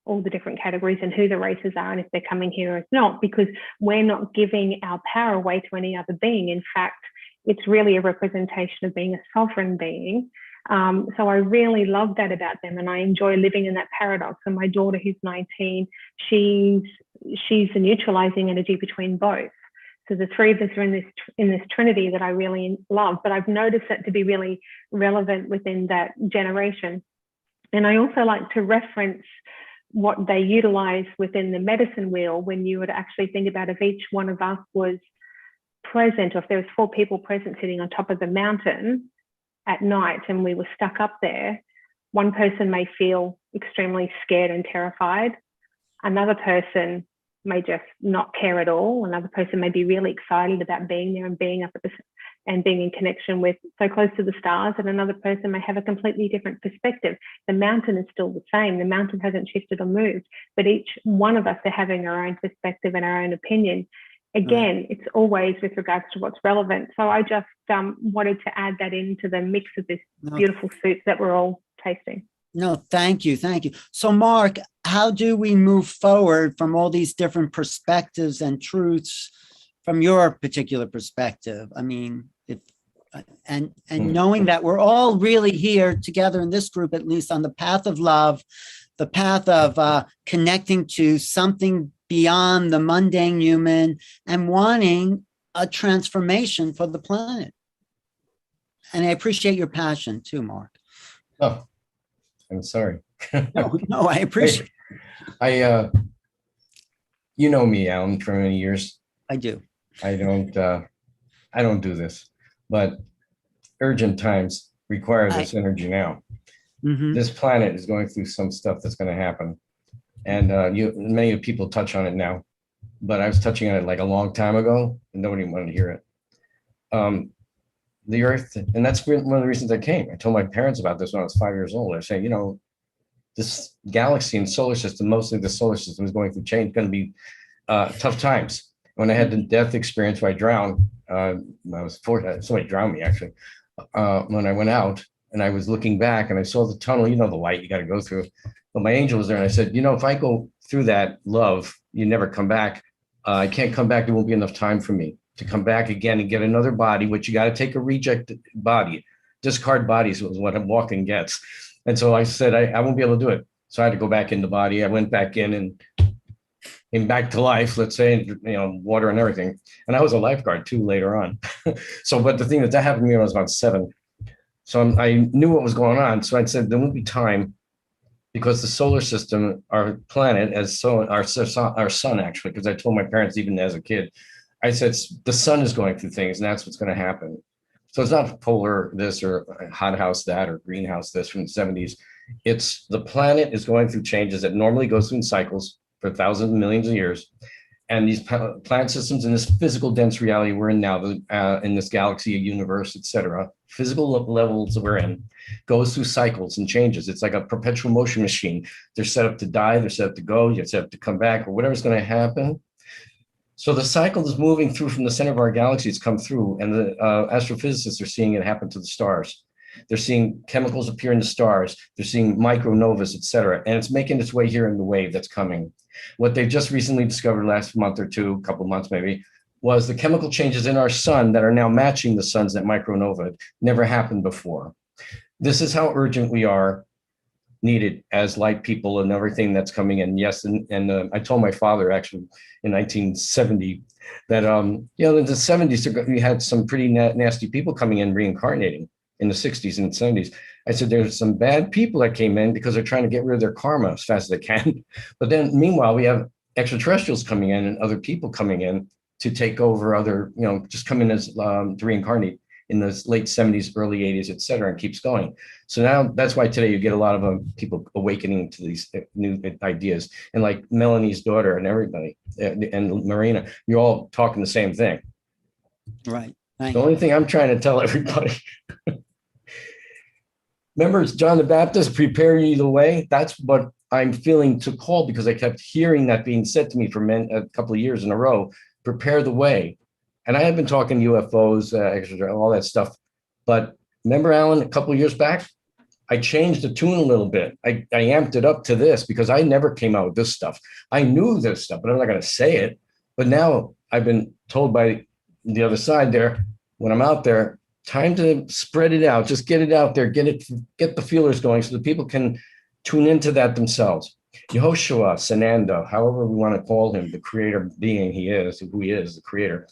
J: all the different categories and who the races are and if they're coming here or not, because we're not giving our power away to any other being. In fact, it's really a representation of being a sovereign being. So I really love that about them, and I enjoy living in that paradox. And my daughter, who's 19, she's the neutralizing energy between both. So the three of us are in this trinity that I really love, but I've noticed that to be really relevant within that generation. And I also like to reference what they utilize within the medicine wheel when you would actually think about if each one of us was present, or if there was 4 people present sitting on top of the mountain at night and we were stuck up there, one person may feel extremely scared and terrified. Another person may just not care at all. Another person may be really excited about being there and being up at and being in connection with so close to the stars, and another person may have a completely different perspective. The mountain is still the same. The mountain hasn't shifted or moved, but each one of us are having our own perspective and our own opinion. Again, it's always with regards to what's relevant. So I just wanted to add that into the mix of this beautiful soup that we're all tasting.
A: No, thank you. Thank you. So Marc, how do we move forward from all these different perspectives and truths from your particular perspective? I mean, and knowing that we're all really here together in this group, at least on the path of love, the path of connecting to something beyond the mundane human and wanting a transformation for the planet. And I appreciate your passion too, Marc.
F: Oh, I'm sorry.
A: No, I appreciate
F: it. You know me, Alan, for many years.
A: I do.
F: I don't do this, but urgent times require this energy now. Mm-hmm. This planet is going through some stuff that's going to happen. And many people touch on it now, but I was touching on it like a long time ago and nobody wanted to hear it. The Earth, and that's one of the reasons I came. I told my parents about this when I was 5 years old. I said, you know, this galaxy and solar system, mostly the solar system, is going through change, going to be tough times. When I had the death experience where I drowned, I was fortunate, somebody drowned me actually. When I went out and I was looking back and I saw the tunnel, you know, the light you got to go through. But my angel was there and I said, you know, if I go through that love, you never come back. I can't come back. There won't be enough time for me to come back again and get another body, which you got to take a reject body. Discard bodies was what a walking gets. And so I said, I won't be able to do it. So I had to go back in the body. I went back in and came back to life, let's say, you know, water and everything. And I was a lifeguard too later on. So, but the thing that happened to me when I was about 7. So I knew what was going on. So I said, there won't be time because the solar system, our planet, our sun actually, because I told my parents even as a kid, I said, the sun is going through things and that's what's going to happen. So it's not polar this or hothouse that or greenhouse this from the 70s. It's the planet is going through changes that normally goes through in cycles for thousands and millions of years. And these planet systems in this physical dense reality we're in now, in this galaxy, universe, etc., physical levels we're in, goes through cycles and changes. It's like a perpetual motion machine. They're set up to die, they're set up to go, you're set up to come back, or whatever's going to happen. So the cycle is moving through from the center of our galaxy. It's come through, and the astrophysicists are seeing it happen to the stars. They're seeing chemicals appear in the stars. They're seeing micronovas, et cetera. And it's making its way here in the wave that's coming. What they've just recently discovered last month or two, couple of months maybe, was the chemical changes in our sun that are now matching the sun's that micronova. It never happened before. This is how urgent we are needed as light people and everything that's coming in. Yes, and I told my father actually in 1970 that, in the 70s, we had some pretty nasty people coming in reincarnating. In the 60s and 70s. I said, there's some bad people that came in because they're trying to get rid of their karma as fast as they can. But then meanwhile, we have extraterrestrials coming in and other people coming in to take over other, just come in as to reincarnate in the late 70s, early 80s, et cetera, and keeps going. So now that's why today you get a lot of people awakening to these new ideas. And like Melanie's daughter and everybody, and Marina, you're all talking the same thing.
A: Right.
F: The only thing I'm trying to tell everybody, remember, it's John the Baptist, prepare ye the way. That's what I'm feeling to call, because I kept hearing that being said to me for a couple of years in a row, prepare the way. And I had been talking UFOs, all that stuff. But remember, Alan, a couple of years back, I changed the tune a little bit. I amped it up to this because I never came out with this stuff. I knew this stuff, but I'm not going to say it. But now I've been told by the other side there, when I'm out there, time to spread it out, just get it out there, get the feelers going so that people can tune into that themselves. Yeshua, Sananda, however we want to call him, the creator being he is, who he is, the creator,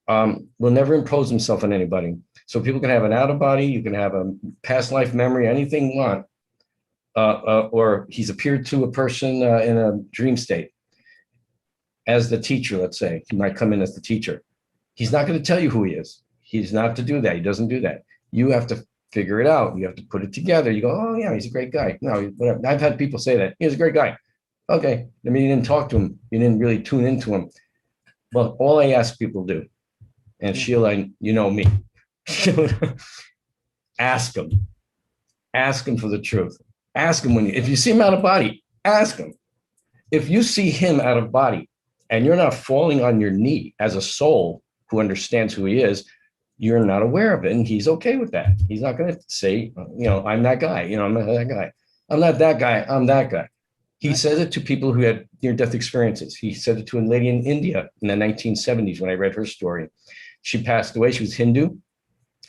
F: will never impose himself on anybody. So people can have an out of body, you can have a past life memory, anything you want, or he's appeared to a person in a dream state as the teacher, let's say. He might come in as the teacher. He's not going to tell you who he is. He's not to do that. He doesn't do that. You have to figure it out. You have to put it together. You go, oh yeah, he's a great guy. No, whatever. I've had people say that. He's a great guy. Okay. I mean, you didn't talk to him. You didn't really tune into him. Well, all I ask people to do, and Sheila, you know me, ask him. Ask him for the truth. Ask him if you see him out of body, ask him. If you see him out of body and you're not falling on your knee as a soul who understands who he is, you're not aware of it, and he's okay with that. He's not going to say, I'm that guy. I'm not that guy. I'm not that guy. I'm that guy. He says it to people who had near-death experiences. He said it to a lady in India in the 1970s when I read her story. She passed away. She was Hindu.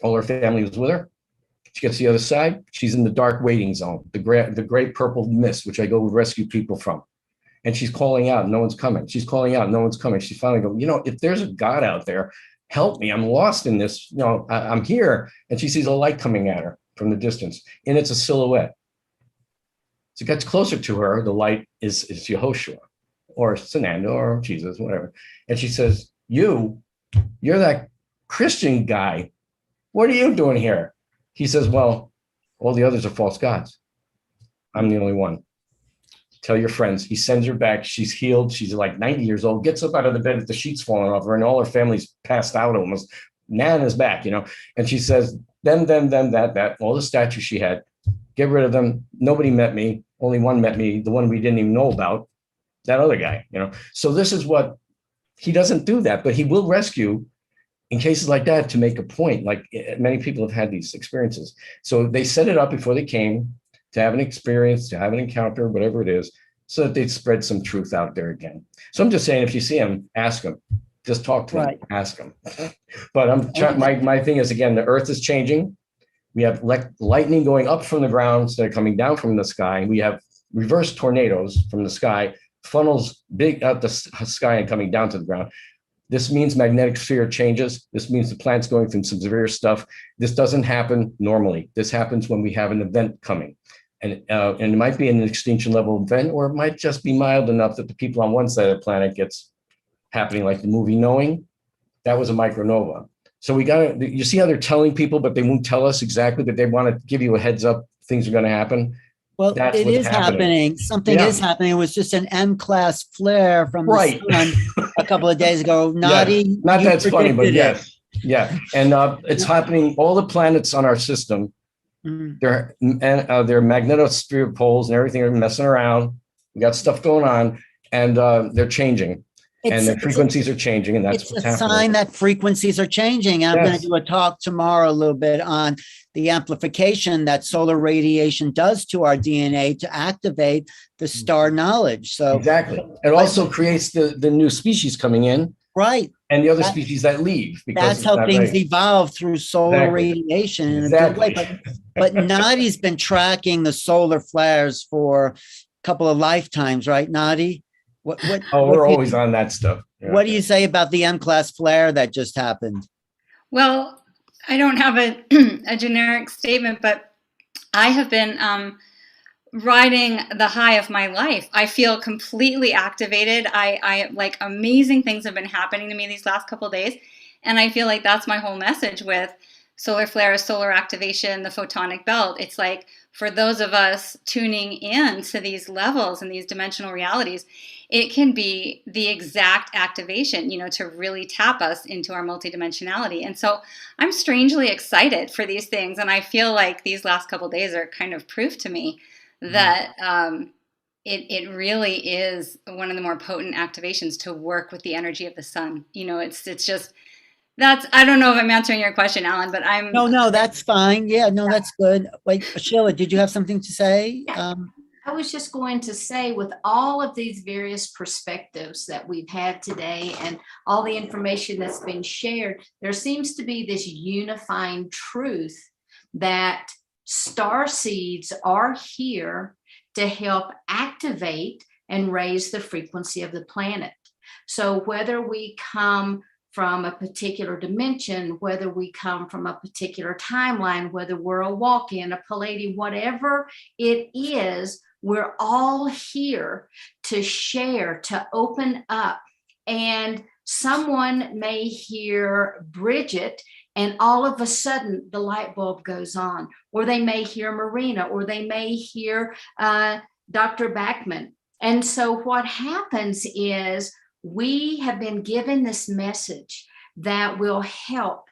F: All her family was with her. She gets to the other side. She's in the dark waiting zone, the great purple mist, which I go rescue people from. And she's calling out, no one's coming. She's calling out, no one's coming. She finally goes, if there's a God out there, help me. I'm lost in this. I'm here. And she sees a light coming at her from the distance. And it's a silhouette. So it gets closer to her. The light is Yehoshua or Sananda or Jesus, whatever. And she says, you're that Christian guy. What are you doing here? He says, well, all the others are false gods. I'm the only one. Tell your friends. He sends her back. She's healed. She's like 90 years old, gets up out of the bed with the sheets falling off her, and all her family's passed out almost. Nana's back, and she says, them, that, all the statues she had, get rid of them. Nobody met me. Only one met me, the one we didn't even know about, that other guy, So this is what, he doesn't do that, but he will rescue in cases like that to make a point. Like many people have had these experiences. So they set it up before they came to have an experience, to have an encounter, whatever it is, so that they'd spread some truth out there again. So I'm just saying, if you see him, ask him. Just talk to him, ask him. But I'm trying, my thing is, again, the earth is changing. We have lightning going up from the ground instead of coming down from the sky. We have reverse tornadoes from the sky, funnels big out the sky and coming down to the ground. This means magnetic sphere changes. This means the planet's going through some severe stuff. This doesn't happen normally. This happens when we have an event coming. And it might be an extinction level event, or it might just be mild enough that the people on one side of the planet gets happening, like the movie Knowing. That was a micronova. So you see how they're telling people, but they won't tell us exactly, but they want to give you a heads up, things are going to happen.
A: Well,
F: That's
A: it
F: what's
A: is
F: happening.
A: happening. Something
F: Yeah.
A: is happening. It was just an M-class flare from the
F: Right.
A: sun a couple of days ago.
F: Yes.
A: Naughty,
F: Not
A: you
F: that's funny, but
A: predicted it.
F: yes. Yeah. And it's happening. All the planets on our system,
A: Mm.
F: their magnetosphere poles and everything are messing around. We got stuff going on, and they're changing. And the frequencies are changing, and that's
A: It's
F: what's
A: a
F: happening.
A: sign that frequencies are changing. I'm going to
F: Yes.
A: do a talk tomorrow a little bit on the amplification that solar radiation does to our DNA to activate the star knowledge. So
F: Exactly. It also creates the new species coming in,
A: right.
F: and the other species that leave. Because
A: That's
F: it's
A: how
F: not
A: things
F: right.
A: evolve through solar
F: Exactly.
A: radiation in a
F: Exactly.
A: good way. But Nadi's been tracking the solar flares for a couple of lifetimes, right, Nadi? What
F: Oh,
A: what
F: we're
A: do you-
F: always on that stuff. Yeah.
A: What do you say about the M-class flare that just happened?
L: Well, I don't have a, a generic statement, but I have been riding the high of my life. I feel completely activated. I like amazing things have been happening to me these last couple of days. And I feel like that's my whole message with solar flares, solar activation, the photonic belt. It's like for those of us tuning in to these levels and these dimensional realities, it can be the exact activation, you know, to really tap us into our multidimensionality. And so I'm strangely excited for these things. And I feel like these last couple of days are kind of proof to me that it really is one of the more potent activations to work with the energy of the sun. You know, it's just, I don't know if I'm answering your question, Alan, but I'm.
A: No, that's fine. Yeah, no, that's good. Wait, Sheila, did you have something to say?
M: I was just going to say, with all of these various perspectives that we've had today and all the information that's been shared, there seems to be this unifying truth that star seeds are here to help activate and raise the frequency of the planet. So whether we come from a particular dimension, whether we come from a particular timeline, whether we're a walk-in, a Palladium, whatever it is, we're all here to share, to open up. And someone may hear Bridget and all of a sudden the light bulb goes on, or they may hear Marina, or they may hear Dr. Backman. And so what happens is we have been given this message that will help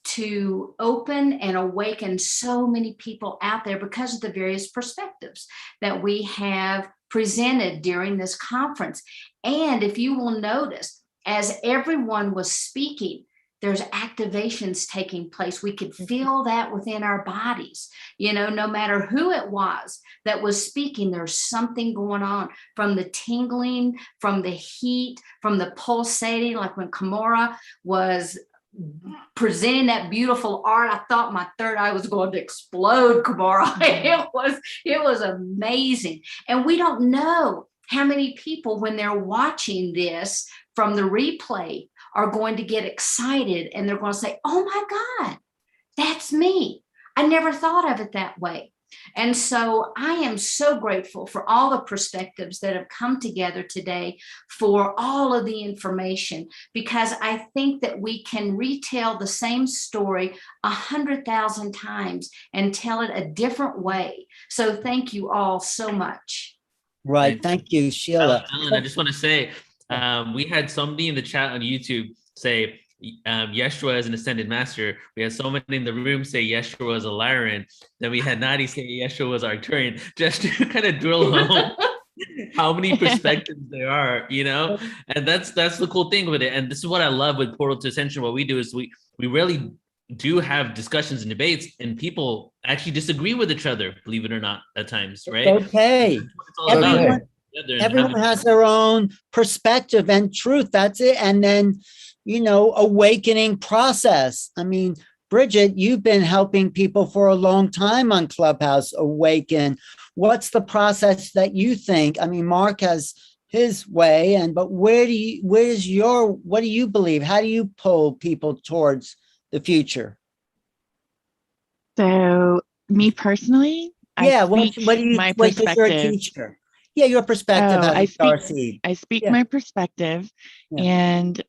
M: to open and awaken so many people out there because of the various perspectives that we have presented during this conference. And if you will notice, as everyone was speaking, there's activations taking place. We could feel that within our bodies. You know, no matter who it was that was speaking, there's something going on, from the tingling, from the heat, from the pulsating, like when Kamora was presenting that beautiful art. I thought my third eye was going to explode, Kamora. It was amazing. And we don't know how many people, when they're watching this from the replay, are going to get excited and they're going to say, oh my God, that's me. I never thought of it that way. And so I am so grateful for all the perspectives that have come together today, for all of the information, because I think that we can retell the same story 100,000 times and tell it a different way. So thank you all so much.
A: Right. Thank you, Sheila.
B: Alan, I just want to say, we had somebody in the chat on YouTube say Yeshua is an ascended master. We had someone in the room say Yeshua was a Lyran. Then we had Nadi say Yeshua was Arcturian, just to kind of drill home how many perspectives there are, you know? And that's the cool thing with it. And this is what I love with Portal to Ascension. What we do is we really do have discussions and debates, and people actually disagree with each other, believe it or not, at times, right?
A: Okay. Everyone has their own perspective and truth. That's it. And then, you know, awakening process. I mean, Bridget, you've been helping people for a long time on Clubhouse awaken. What's the process that you think? I mean, Marc has his way, but what do you believe? How do you pull people towards the future?
I: So me personally,
A: what's your teacher? Yeah, your perspective as a Starseed.
I: I speak my perspective, and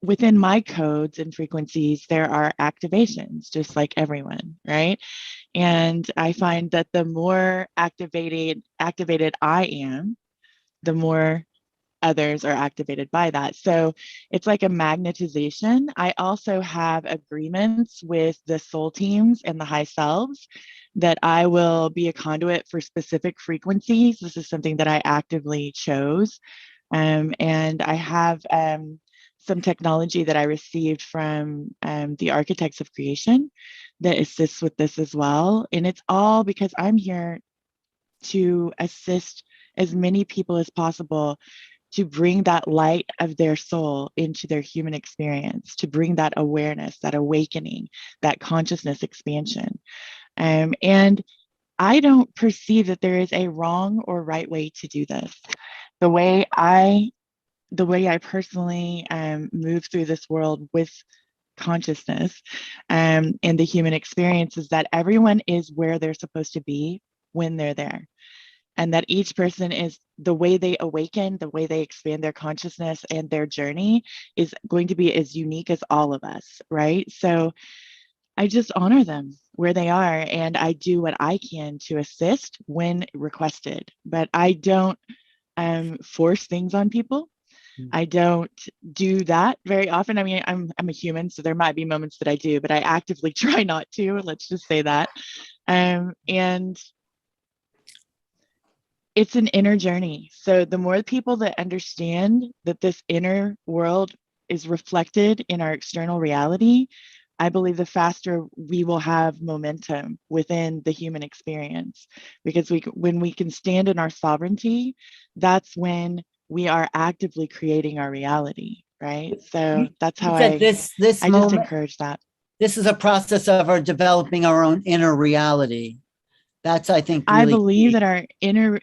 I: within my codes and frequencies, there are activations, just like everyone, right? And I find that the more activated I am, the more others are activated by that. So it's like a magnetization. I also have agreements with the soul teams and the high selves that I will be a conduit for specific frequencies. This is something that I actively chose. And I have some technology that I received from the architects of creation that assists with this as well. And it's all because I'm here to assist as many people as possible to bring that light of their soul into their human experience, to bring that awareness, that awakening, that consciousness expansion. And I don't perceive that there is a wrong or right way to do this. The way I personally move through this world with consciousness and the human experience is that everyone is where they're supposed to be when they're there. And that each person is the way they awaken, the way they expand their consciousness and their journey is going to be as unique as all of us, right? So I just honor them where they are and I do what I can to assist when requested, but I don't force things on people. I don't do that very often. I mean, I'm a human, so there might be moments that I do, but I actively try not to, let's just say that. And it's an inner journey. So the more people that understand that this inner world is reflected in our external reality, I believe the faster we will have momentum within the human experience. Because when we can stand in our sovereignty, that's when we are actively creating our reality, right? So that's how I just encourage that.
A: This is a process of our developing our own inner reality. That's, I think, really
I: I believe
A: key.
I: that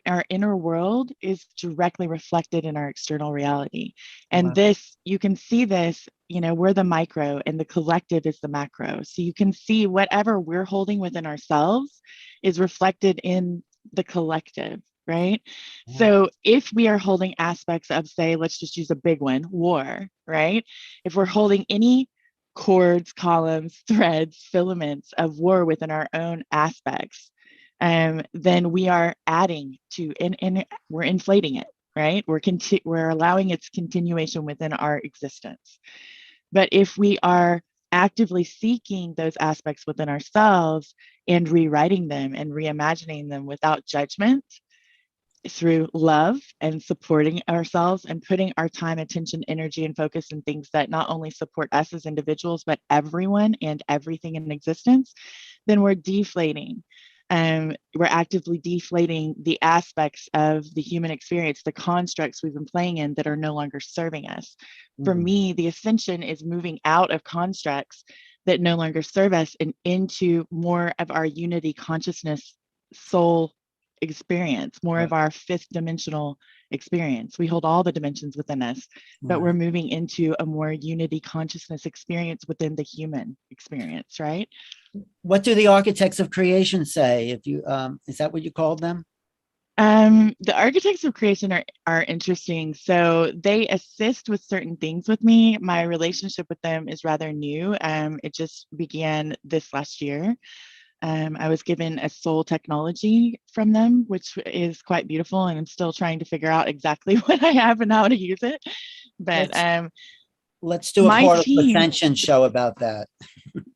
I: our inner world is directly reflected in our external reality. And
A: Wow.
I: this, you can see this, we're the micro and the collective is the macro. So you can see whatever we're holding within ourselves is reflected in the collective, right? Yeah. So if we are holding aspects of, say, let's just use a big one, war, right? If we're holding any cords, columns, threads, filaments of war within our own aspects, then we are adding to, and we're inflating it, right? We're allowing its continuation within our existence. But if we are actively seeking those aspects within ourselves and rewriting them and reimagining them without judgment, through love and supporting ourselves and putting our time, attention, energy, and focus in things that not only support us as individuals, but everyone and everything in existence, then we're deflating. We're actively deflating the aspects of the human experience, the constructs we've been playing in that are no longer serving us. For me, the ascension is moving out of constructs that no longer serve us and into more of our unity consciousness soul experience, more of our fifth dimensional experience. We hold all the dimensions within us, but we're moving into a more unity consciousness experience within the human experience, right?
A: What do the architects of creation say? If you is that what you called them?
I: The architects of creation are interesting. So they assist with certain things with me. My relationship with them is rather new. It just began this last year. I was given a soul technology from them, which is quite beautiful, and I'm still trying to figure out exactly what I have and how to use it. But
A: let's do a Portal Ascension show about that.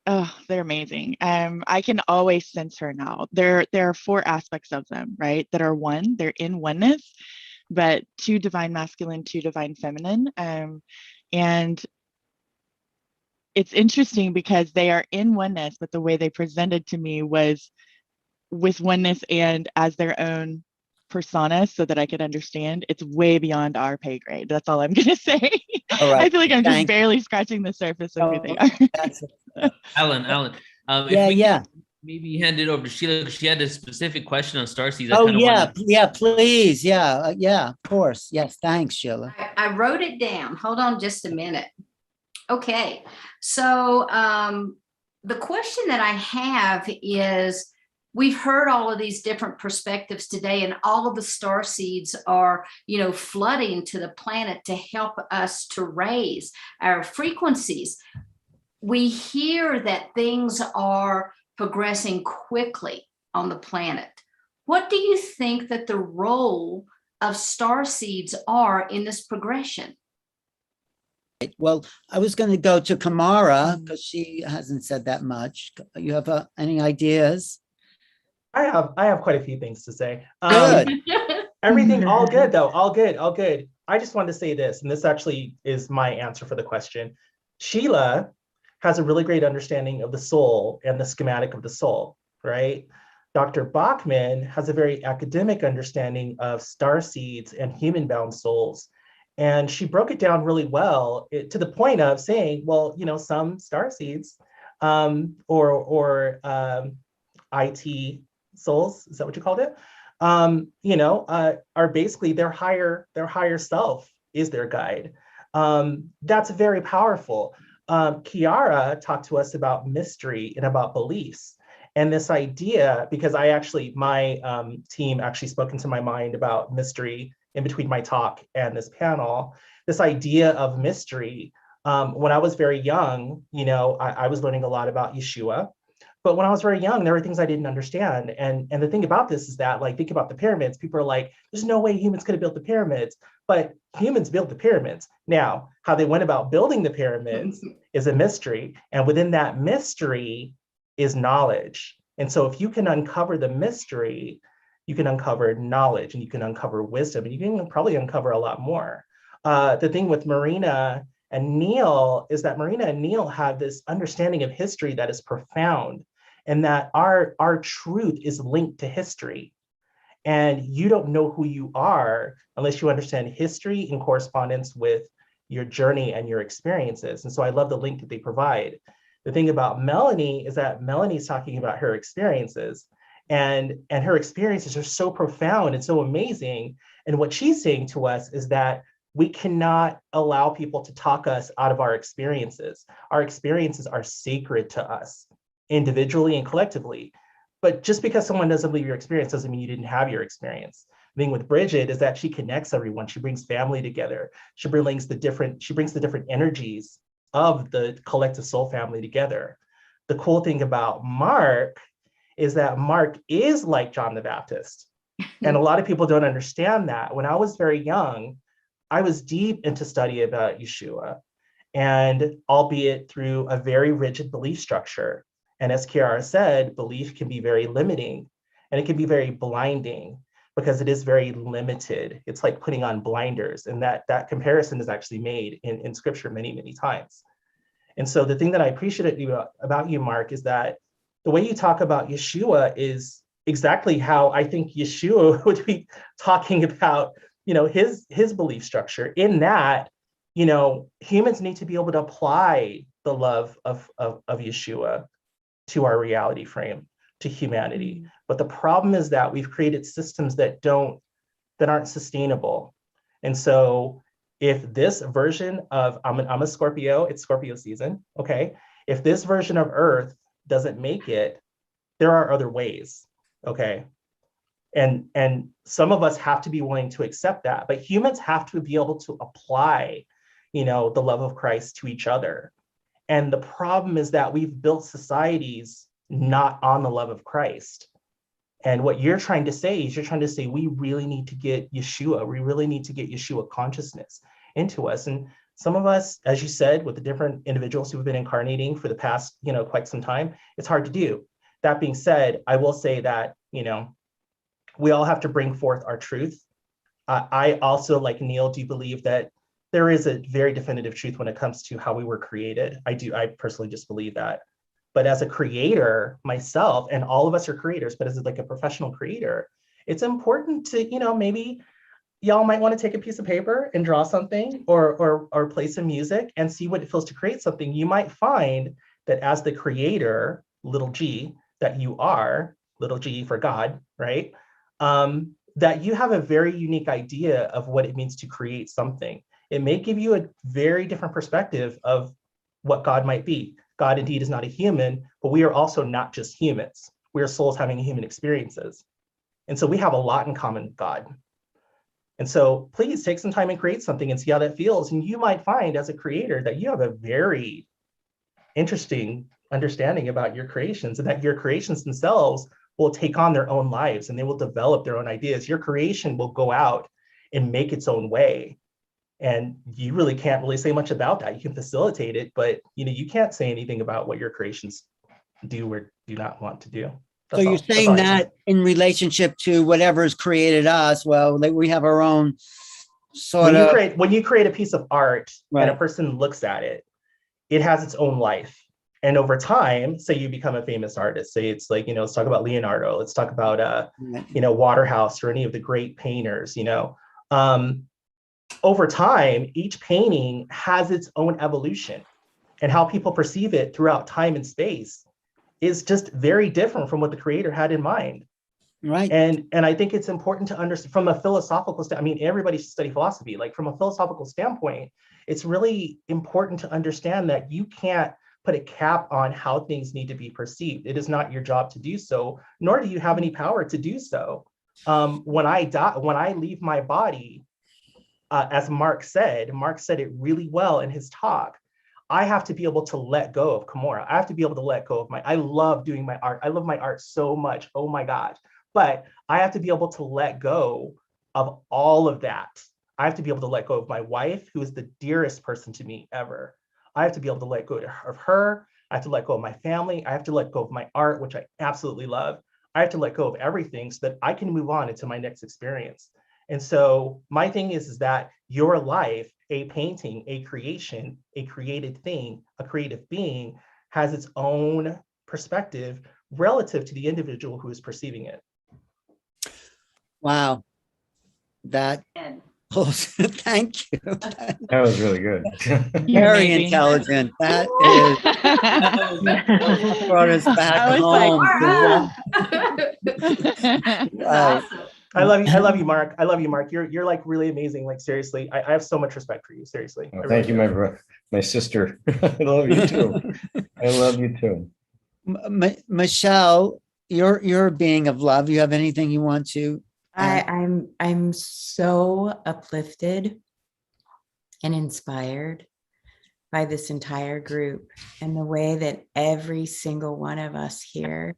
I: Oh, they're amazing. I can always sense her now. There are 4 aspects of them, right? That are one. They're in oneness, but 2 divine masculine, 2 divine feminine, and it's interesting because they are in oneness, but the way they presented to me was with oneness and as their own persona so that I could understand. It's way beyond our pay grade. That's all I'm going to say. All right. I feel like I'm just barely scratching the surface of who they are.
B: Alan, maybe hand it over to Sheila because she had a specific question on Starseed.
A: Please. Yeah, of course. Yes, thanks, Sheila.
M: I wrote it down. Hold on just a minute. Okay, so the question that I have is, we've heard all of these different perspectives today, and all of the star seeds are, flooding to the planet to help us to raise our frequencies. We hear that things are progressing quickly on the planet. What do you think that the role of star seeds are in this progression?
A: Well, I was going to go to Kamora because she hasn't said that much. You have any ideas?
H: I have quite a few things to say.
A: Good.
H: Everything, all good though, all good. I just wanted to say this, and this actually is my answer for the question. Sheila has a really great understanding of the soul and the schematic of the soul, right? Dr. Backman has a very academic understanding of star seeds and human-bound souls. And she broke it down really well to the point of saying, well, some star seeds or IT souls, is that what you called it? Are basically their higher self is their guide. That's very powerful. Kiara talked to us about mystery and about beliefs. And this idea, because my team actually spoke into my mind about mystery in between my talk and this panel, this idea of mystery. When I was very young, I was learning a lot about Yeshua. But when I was very young, there were things I didn't understand. And the thing about this is that, think about the pyramids. People are like, there's no way humans could have built the pyramids. But humans built the pyramids. Now, how they went about building the pyramids is a mystery. And within that mystery is knowledge. And so if you can uncover the mystery, you can uncover knowledge and you can uncover wisdom, and you can probably uncover a lot more. The thing with Marina and Neil is that Marina and Neil have this understanding of history that is profound, and that our truth is linked to history. And you don't know who you are unless you understand history in correspondence with your journey and your experiences. And so I love the link that they provide. The thing about Melanie is that Melanie's talking about her experiences, and her experiences are so profound and so amazing. And what she's saying to us is that we cannot allow people to talk us out of our experiences. Our experiences are sacred to us, individually and collectively. But just because someone doesn't believe your experience doesn't mean you didn't have your experience. The thing with Bridget is that she connects everyone. She brings family together. She brings the different energies of the collective soul family together. The cool thing about Marc is that Marc is like John the Baptist. And a lot of people don't understand that. When I was very young, I was deep into study about Yeshua, and albeit through a very rigid belief structure. And as Kiara said, belief can be very limiting, and it can be very blinding because it is very limited. It's like putting on blinders, and that comparison is actually made in scripture many, many times. And so the thing that I appreciate about you, Marc, is that the way you talk about Yeshua is exactly how I think Yeshua would be talking about his belief structure, in that humans need to be able to apply the love of Yeshua to our reality frame, to humanity. But the problem is that we've created systems that aren't sustainable. And so if this version of, I'm a Scorpio, it's Scorpio season, okay? If this version of Earth doesn't make it, there are other ways, okay? And some of us have to be willing to accept that, but humans have to be able to apply, the love of Christ to each other. And the problem is that we've built societies not on the love of Christ. And what you're trying to say is we really need to get Yeshua. We really need to get Yeshua consciousness into us. And some of us, as you said, with the different individuals who have been incarnating for the past, quite some time, it's hard to do. That being said, I will say that, we all have to bring forth our truth. I also, like Neil, do believe that there is a very definitive truth when it comes to how we were created. I personally just believe that. But as a creator myself, and all of us are creators, but as like a professional creator, it's important to, maybe y'all might want to take a piece of paper and draw something or play some music and see what it feels to create something. You might find that as the creator, little g, that you are, little g for God, right? That you have a very unique idea of what it means to create something. It may give you a very different perspective of what God might be. God indeed is not a human, but we are also not just humans. we're souls having human experiences. And so we have a lot in common with God. And so please take some time and create something and see how that feels. And you might find as a creator that you have a very interesting understanding about your creations, and that your creations themselves will take on their own lives and they will develop their own ideas. Your creation will go out and make its own way. And you really can't really say much about that. You can facilitate it, but you can't say anything about what your creations do or do not want to do.
A: So you're saying that in relationship to whatever's created us, well, like we have our own sort of.
H: When you create a piece of art,
A: right,
H: and a person looks at it, it has its own life. And over time, say you become a famous artist, say it's like, let's talk about Leonardo, let's talk about, Waterhouse or any of the great painters, over time, each painting has its own evolution, and how people perceive it throughout time and space is just very different from what the creator had in mind.
A: Right.
H: And I think it's important to understand from a philosophical standpoint. I mean, everybody should study philosophy. Like from a philosophical standpoint, it's really important to understand that you can't put a cap on how things need to be perceived. It is not your job to do so, nor do you have any power to do so. When I die, when I leave my body, as Marc said it really well in his talk, I have to be able to let go of Kamora. I have to be able to let go of I love doing my art. I love my art so much. Oh my gosh. But I have to be able to let go of all of that. I have to be able to let go of my wife, who is the dearest person to me ever. I have to be able to let go of her. I have to let go of my family. I have to let go of my art, which I absolutely love. I have to let go of everything so that I can move on into my next experience. And so my thing is that your life, a painting, a creation, a created thing, a creative being, has its own perspective relative to the individual who is perceiving it.
A: Wow. That, thank you.
F: That was really good.
A: Very intelligent. That is brought us back home.
H: Right. I love you, Marc. I love you, Marc. You're like really amazing. Like seriously, I have so much respect for you. Seriously.
F: Well, thank you, my sister. I love you too. I love you too.
A: Michelle, you're a being of love. You have anything you want to?
C: I'm so uplifted and inspired by this entire group and the way that every single one of us here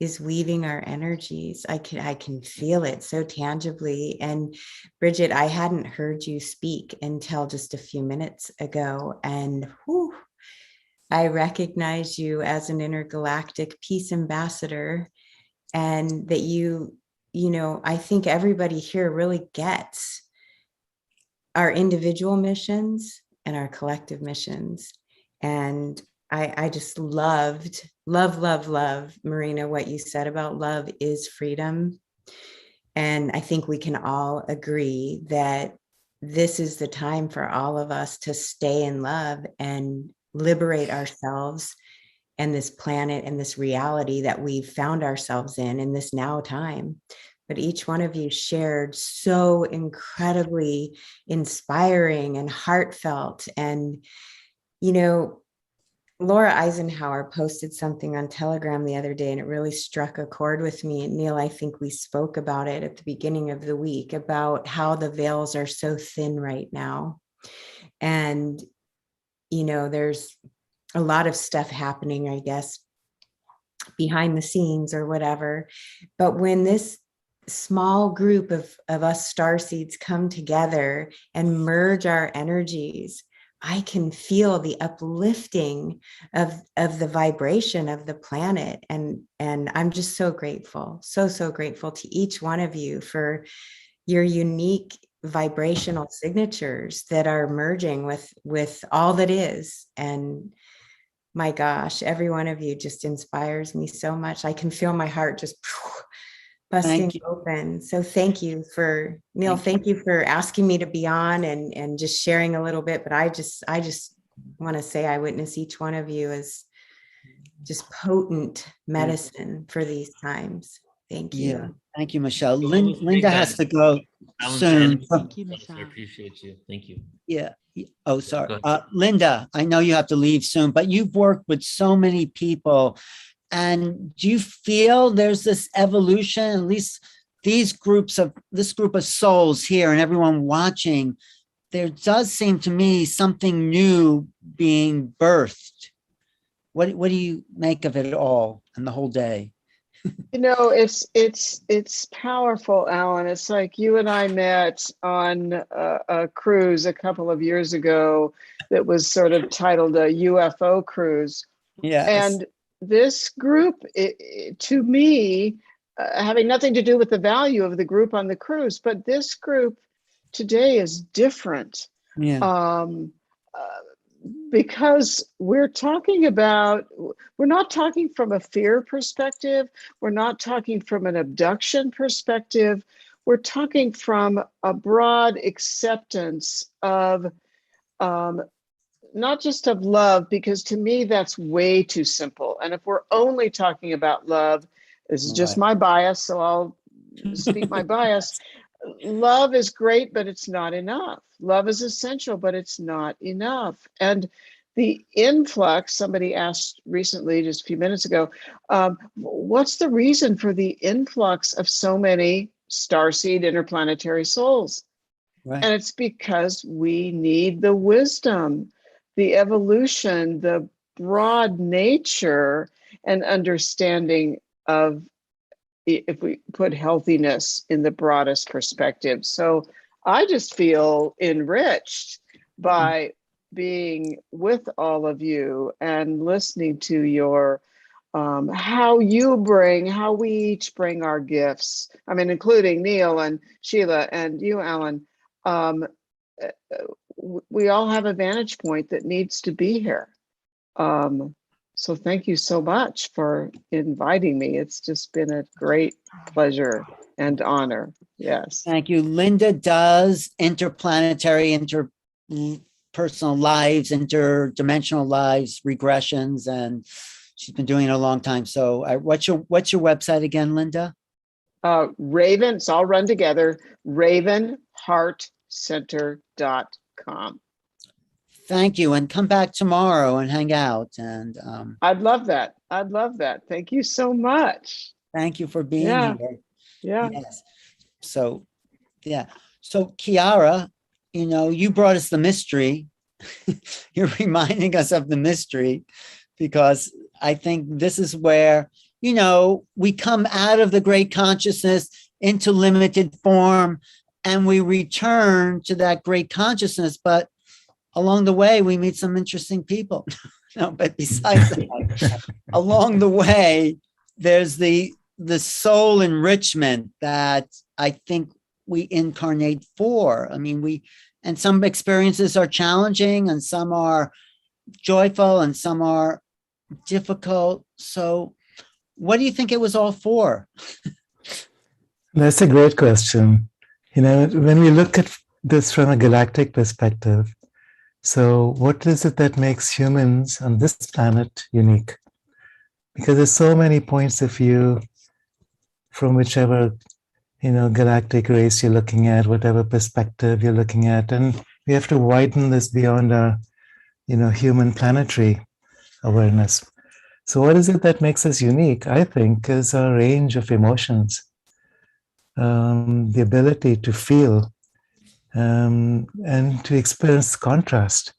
C: is weaving our energies. I can feel it so tangibly. And Bridget, I hadn't heard you speak until just a few minutes ago. And I recognize you as an intergalactic peace ambassador, and that I think everybody here really gets our individual missions and our collective missions. And I just love, Marina, what you said about love is freedom. And I think we can all agree that this is the time for all of us to stay in love and liberate ourselves and this planet and this reality that we've found ourselves in this now time. But each one of you shared so incredibly inspiring and heartfelt. And, Laura Eisenhower posted something on Telegram the other day, and it really struck a chord with me. And Neil, I think we spoke about it at the beginning of the week, about how the veils are so thin right now. And, there's a lot of stuff happening, I guess, behind the scenes or whatever. But when this small group of us starseeds come together and merge our energies, I can feel the uplifting of the vibration of the planet. And I'm just so grateful, so grateful to each one of you for your unique vibrational signatures that are merging with all that is. And my gosh, every one of you just inspires me so much. I can feel my heart just busting open. So thank you for Neil. Thank you for asking me to be on and just sharing a little bit. But I just want to say I witness each one of you as just potent medicine for these times. Thank you.
A: Yeah. Thank you, Michelle. Linda has to go soon.
I: Thank you, Michelle.
B: I appreciate you. Thank you.
A: Yeah. Oh, sorry. Linda, I know you have to leave soon, but you've worked with so many people. And do you feel there's this evolution, at least this group of souls here and everyone watching, there does seem to me something new being birthed. What do you make of it all and the whole day?
E: You know, it's powerful, Alan. It's like you and I met on a cruise a couple of years ago that was sort of titled a UFO cruise.
A: Yes.
E: And this group, to me, having nothing to do with the value of the group on the cruise, but this group today is different.
A: Yeah.
E: Because we're not talking from a fear perspective. We're not talking from an abduction perspective. We're talking from a broad acceptance of, not just of love, because to me, that's way too simple. And if we're only talking about love, this is just my bias, so I'll speak my bias. Love is great, but it's not enough. Love is essential, but it's not enough. And the influx, somebody asked recently, just a few minutes ago, what's the reason for the influx of so many starseed interplanetary souls?
A: Right.
E: And it's because we need the wisdom, the evolution, the broad nature and understanding of, if we put healthiness in the broadest perspective. So I just feel enriched by being with all of you and listening to your, how we each bring our gifts. I mean, including Neil and Sheila and you, Alan. We all have a vantage point that needs to be here. So thank you so much for inviting me. It's just been a great pleasure and honor. Yes.
A: Thank you. Linda does interplanetary, interpersonal lives, interdimensional lives, regressions, and she's been doing it a long time. So what's your website again, Linda?
E: Raven, it's all run together, ravenheartcenter.com.
A: Thank you. And come back tomorrow and hang out. And
E: I'd love that. I'd love that. Thank you so much.
A: Thank you for being here.
E: Yeah.
A: Yes. So, yeah. So, Kiara, you brought us the mystery. You're reminding us of the mystery, because I think this is where, we come out of the great consciousness into limited form and we return to that great consciousness. But along the way, we meet some interesting people. No, but besides that, along the way, there's the soul enrichment that I think we incarnate for. I mean, and some experiences are challenging and some are joyful and some are difficult. So what do you think it was all for?
K: That's a great question. When we look at this from a galactic perspective, so what is it that makes humans on this planet unique? Because there's so many points of view from whichever, galactic race you're looking at, whatever perspective you're looking at. And we have to widen this beyond our, human planetary awareness. So what is it that makes us unique? I think is our range of emotions, the ability to feel, and to experience contrast.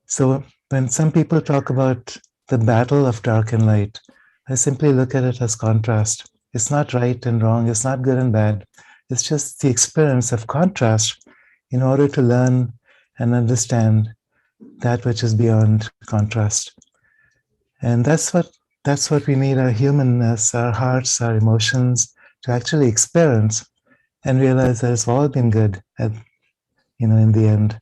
K: So when some people talk about the battle of dark and light, I simply look at it as contrast. It's not right and wrong. It's not good and bad. It's just the experience of contrast in order to learn and understand that which is beyond contrast. And that's what we need, our humanness, our hearts, our emotions, to actually experience and realize that it's all been good in the end.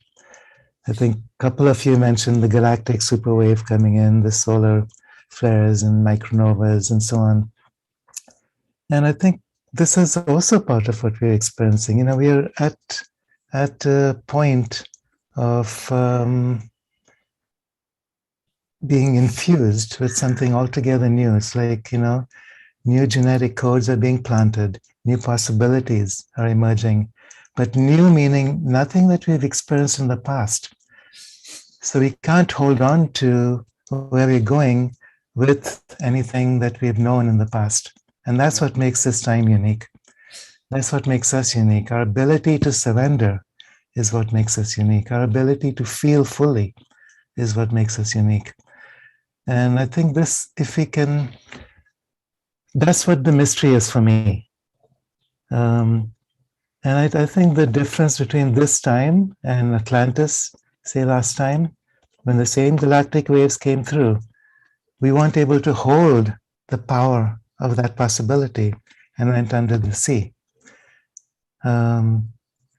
K: I think a couple of you mentioned the galactic superwave coming in, the solar flares and micronovas and so on. And I think this is also part of what we're experiencing. We are at a point of being infused with something altogether new. It's like, new genetic codes are being planted, new possibilities are emerging, but new meaning nothing that we've experienced in the past. So we can't hold on to where we're going with anything that we've known in the past. And that's what makes this time unique. That's what makes us unique. Our ability to surrender is what makes us unique. Our ability to feel fully is what makes us unique. And I think this, if we can, that's what the mystery is for me. And I think the difference between this time and Atlantis, say last time, when the same galactic waves came through, we weren't able to hold the power of that possibility and went under the sea.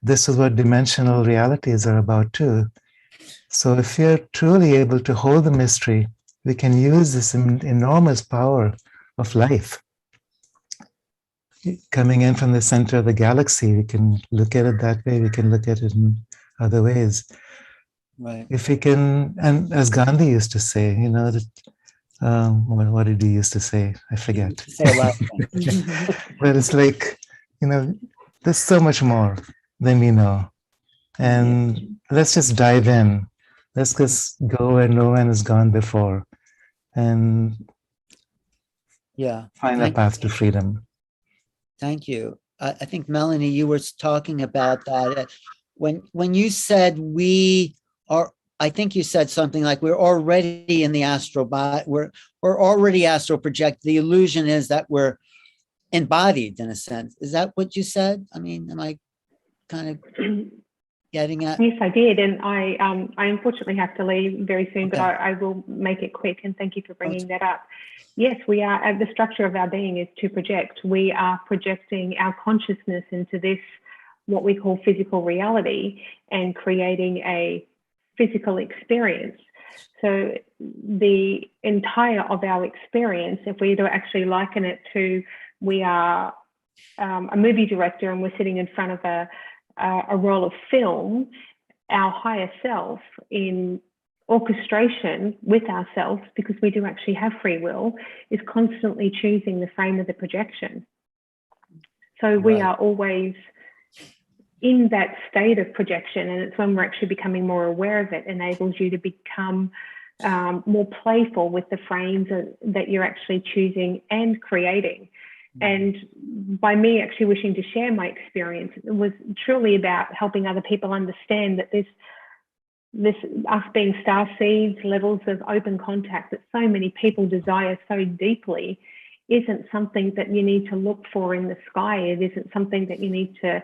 K: This is what dimensional realities are about too. So if you're truly able to hold the mystery, we can use this enormous power of life coming in from the center of the galaxy. We can look at it that way. We can look at it in other ways.
A: Right.
K: If we can, and as Gandhi used to say, you know, that, what did he used to say? I forget.
A: Say a lot of things.
K: But it's like, you know, there's so much more than we know. And let's just dive in. Let's just go where no one has gone before and find a path to freedom.
A: Thank you. I think, Melanie, you were talking about that. When you said we are, I think you said something like we're already in the astral body, we're already astral project. The illusion is that we're embodied in a sense. Is that what you said? I mean, am I kind of getting at?
J: Yes, I did. And I unfortunately have to leave very soon, but
A: Okay.
J: I will make it quick. And thank you for bringing that up. Yes, we are, the structure of our being is to project. We are projecting our consciousness into this, what we call physical reality, and creating a physical experience. So the entire of our experience, if we were to actually liken it to, we are a movie director and we're sitting in front of a roll of film, our higher self in orchestration with ourselves, because we do actually have free will, is constantly choosing the frame of the projection. So we are always in that state of projection, and it's when we're actually becoming more aware of it, enables you to become more playful with the frames that you're actually choosing and creating. And by me actually wishing to share my experience, it was truly about helping other people understand that this us being starseeds, levels of open contact that so many people desire so deeply, isn't something that you need to look for in the sky. It isn't something that you need to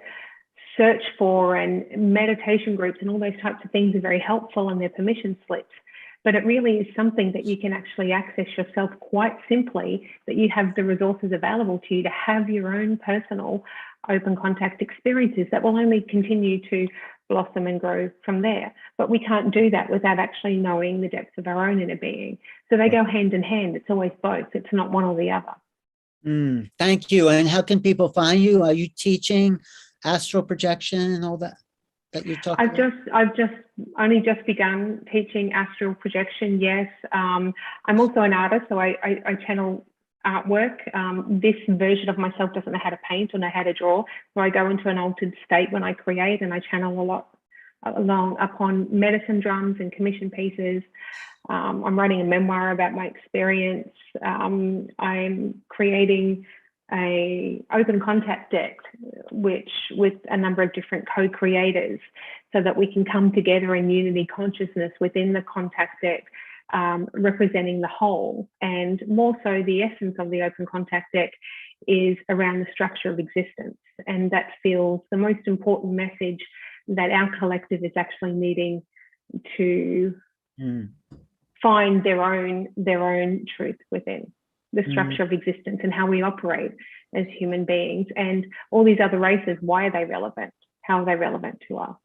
J: search for, and meditation groups and all those types of things are very helpful in their permission slips. But it really is something that you can actually access yourself quite simply, that you have the resources available to you to have your own personal open contact experiences that will only continue to blossom and grow from there. But we can't do that without actually knowing the depths of our own inner being. So they go hand in hand. It's always both. It's not one or the other.
A: Thank you. And how can people find you? Are you teaching astral projection and all that you're talking about?
J: I've only just begun teaching astral projection. Yes. I'm also an artist, so I channel artwork. This version of myself doesn't know how to paint or know how to draw, so I go into an altered state when I create, and I channel a lot along upon medicine drums and commission pieces. I'm writing a memoir about my experience. I'm creating a open contact deck, which with a number of different co-creators, so that we can come together in unity consciousness within the contact deck, representing the whole. And more so, the essence of the open contact deck is around the structure of existence, and that feels the most important message that our collective is actually needing to find their own truth within the structure of existence and how we operate as human beings. And all these other races, why are they relevant? How are they relevant to us?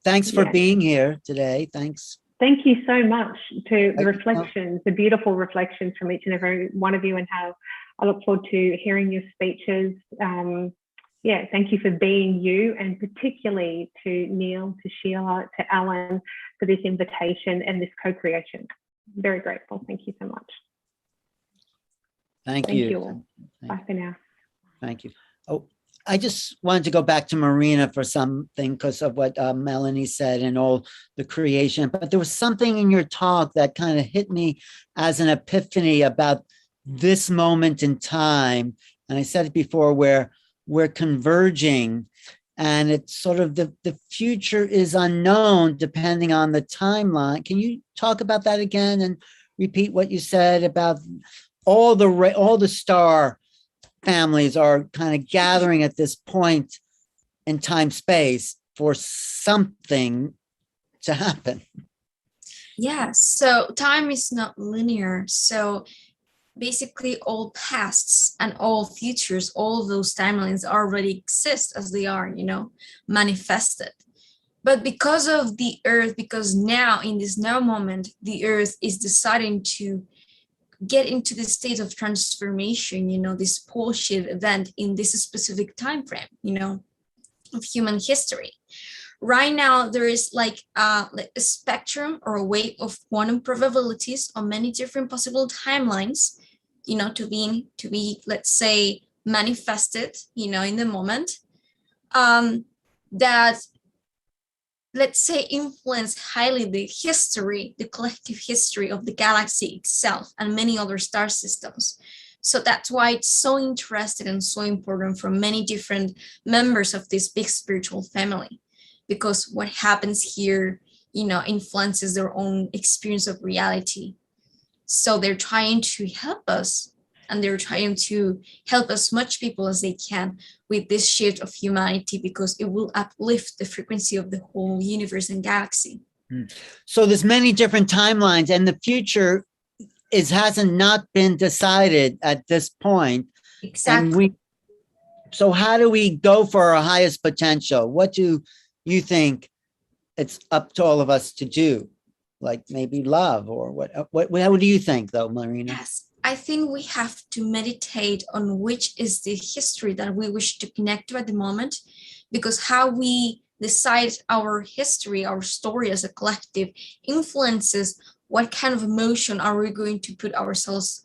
A: Thanks for being here today. Thanks.
J: Thank you so much to the reflections, the beautiful reflections from each and every one of you, and how I look forward to hearing your speeches. Thank you for being you, and particularly to Neil, to Sheila, to Alan for this invitation and this co-creation. Very grateful. Thank you so much.
A: Thank you.
J: All. Bye for now.
A: Thank you. Oh, I just wanted to go back to Marina for something because of what Melanie said and all the creation. But there was something in your talk that kind of hit me as an epiphany about this moment in time. And I said it before, where we're converging, and it's sort of the future is unknown depending on the timeline. Can you talk about that again and repeat what you said about all the star families are kind of gathering at this point in time space for something to happen?
D: Yeah, so time is not linear. So basically all pasts and all futures, all those timelines already exist as they are, manifested. But because of the earth, because now in this now moment, the earth is deciding to get into the state of transformation, this pole shift event in this specific time frame, of human history. Right now, there is like a spectrum or a wave of quantum probabilities on many different possible timelines, to be, let's say, manifested, in the moment, that, let's say, influence highly the collective history of the galaxy itself and many other star systems. So that's why it's so interesting and so important for many different members of this big spiritual family, because what happens here, influences their own experience of reality. So they're trying to help us, and they're trying to help as much people as they can with this shift of humanity, because it will uplift the frequency of the whole universe and galaxy.
A: So there's many different timelines, and the future hasn't not been decided at this point.
D: Exactly.
A: So how do we go for our highest potential? What do you think it's up to all of us to do? Like maybe love, or what do you think though, Marina?
D: Yes. I think we have to meditate on which is the history that we wish to connect to at the moment, because how we decide our history, our story as a collective, influences what kind of emotion are we going to put ourselves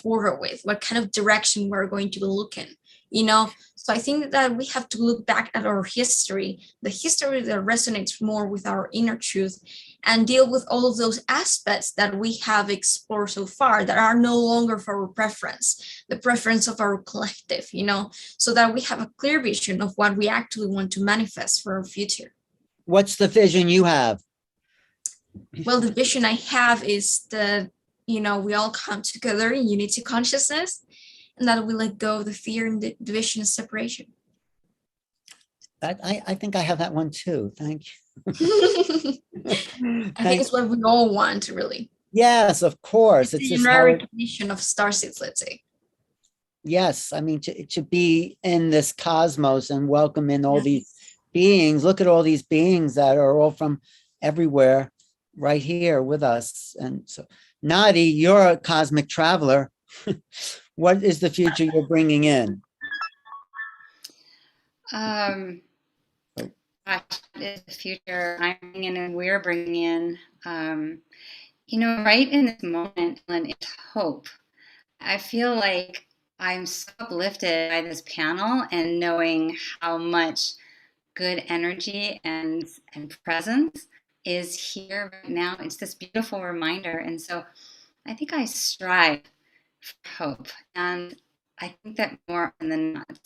D: forward with, what kind of direction we're going to be looking, So I think that we have to look back at our history, the history that resonates more with our inner truth, and deal with all of those aspects that we have explored so far that are no longer for our preference, the preference of our collective, so that we have a clear vision of what we actually want to manifest for our future.
A: What's the vision you have?
D: Well, the vision I have is that, we all come together in unity consciousness, and that we let go of the fear and the division and separation.
A: I think I have that one too. Thank you.
D: I think it's what we all want, really.
A: Yes, of course.
D: It's the recognition of starseeds, let's say.
A: Yes, I mean, to be in this cosmos and welcome in all these beings. Look at all these beings that are all from everywhere right here with us. And so, Nadi, you're a cosmic traveler. What is the future you're bringing in?
L: The future I'm bringing in and we're bringing in, right in this moment, Ellen, it's hope. I feel like I'm so uplifted by this panel and knowing how much good energy and presence is here right now. It's this beautiful reminder. And so I think I strive for hope. And I think that more than not,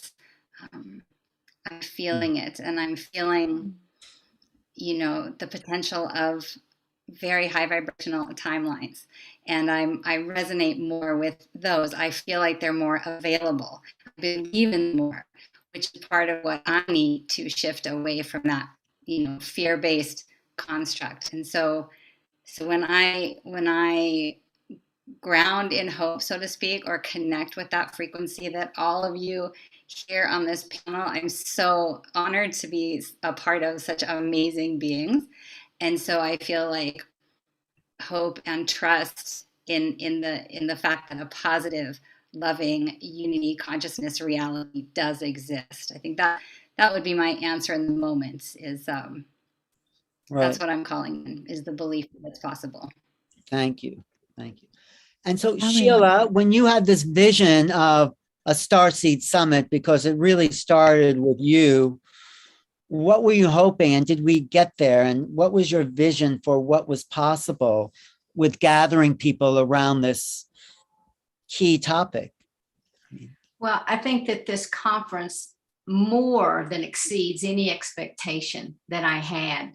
L: I'm feeling it, and I'm feeling, the potential of very high vibrational timelines, and I resonate more with those. I feel like they're more available. I believe in more, which is part of what I need to shift away from that, fear-based construct. And so when I ground in hope, so to speak, or connect with that frequency that all of you here on this panel, I'm so honored to be a part of such amazing beings. And so I feel like hope and trust in the fact that a positive, loving, unity consciousness reality does exist. I think that would be my answer in the moment, is that's what I'm calling, is the belief that it's possible.
A: Thank you. And so, Sheila, when you had this vision of a Starseed Summit, because it really started with you. What were you hoping, and did we get there? And what was your vision for what was possible with gathering people around this key topic?
M: Well, I think that this conference more than exceeds any expectation that I had.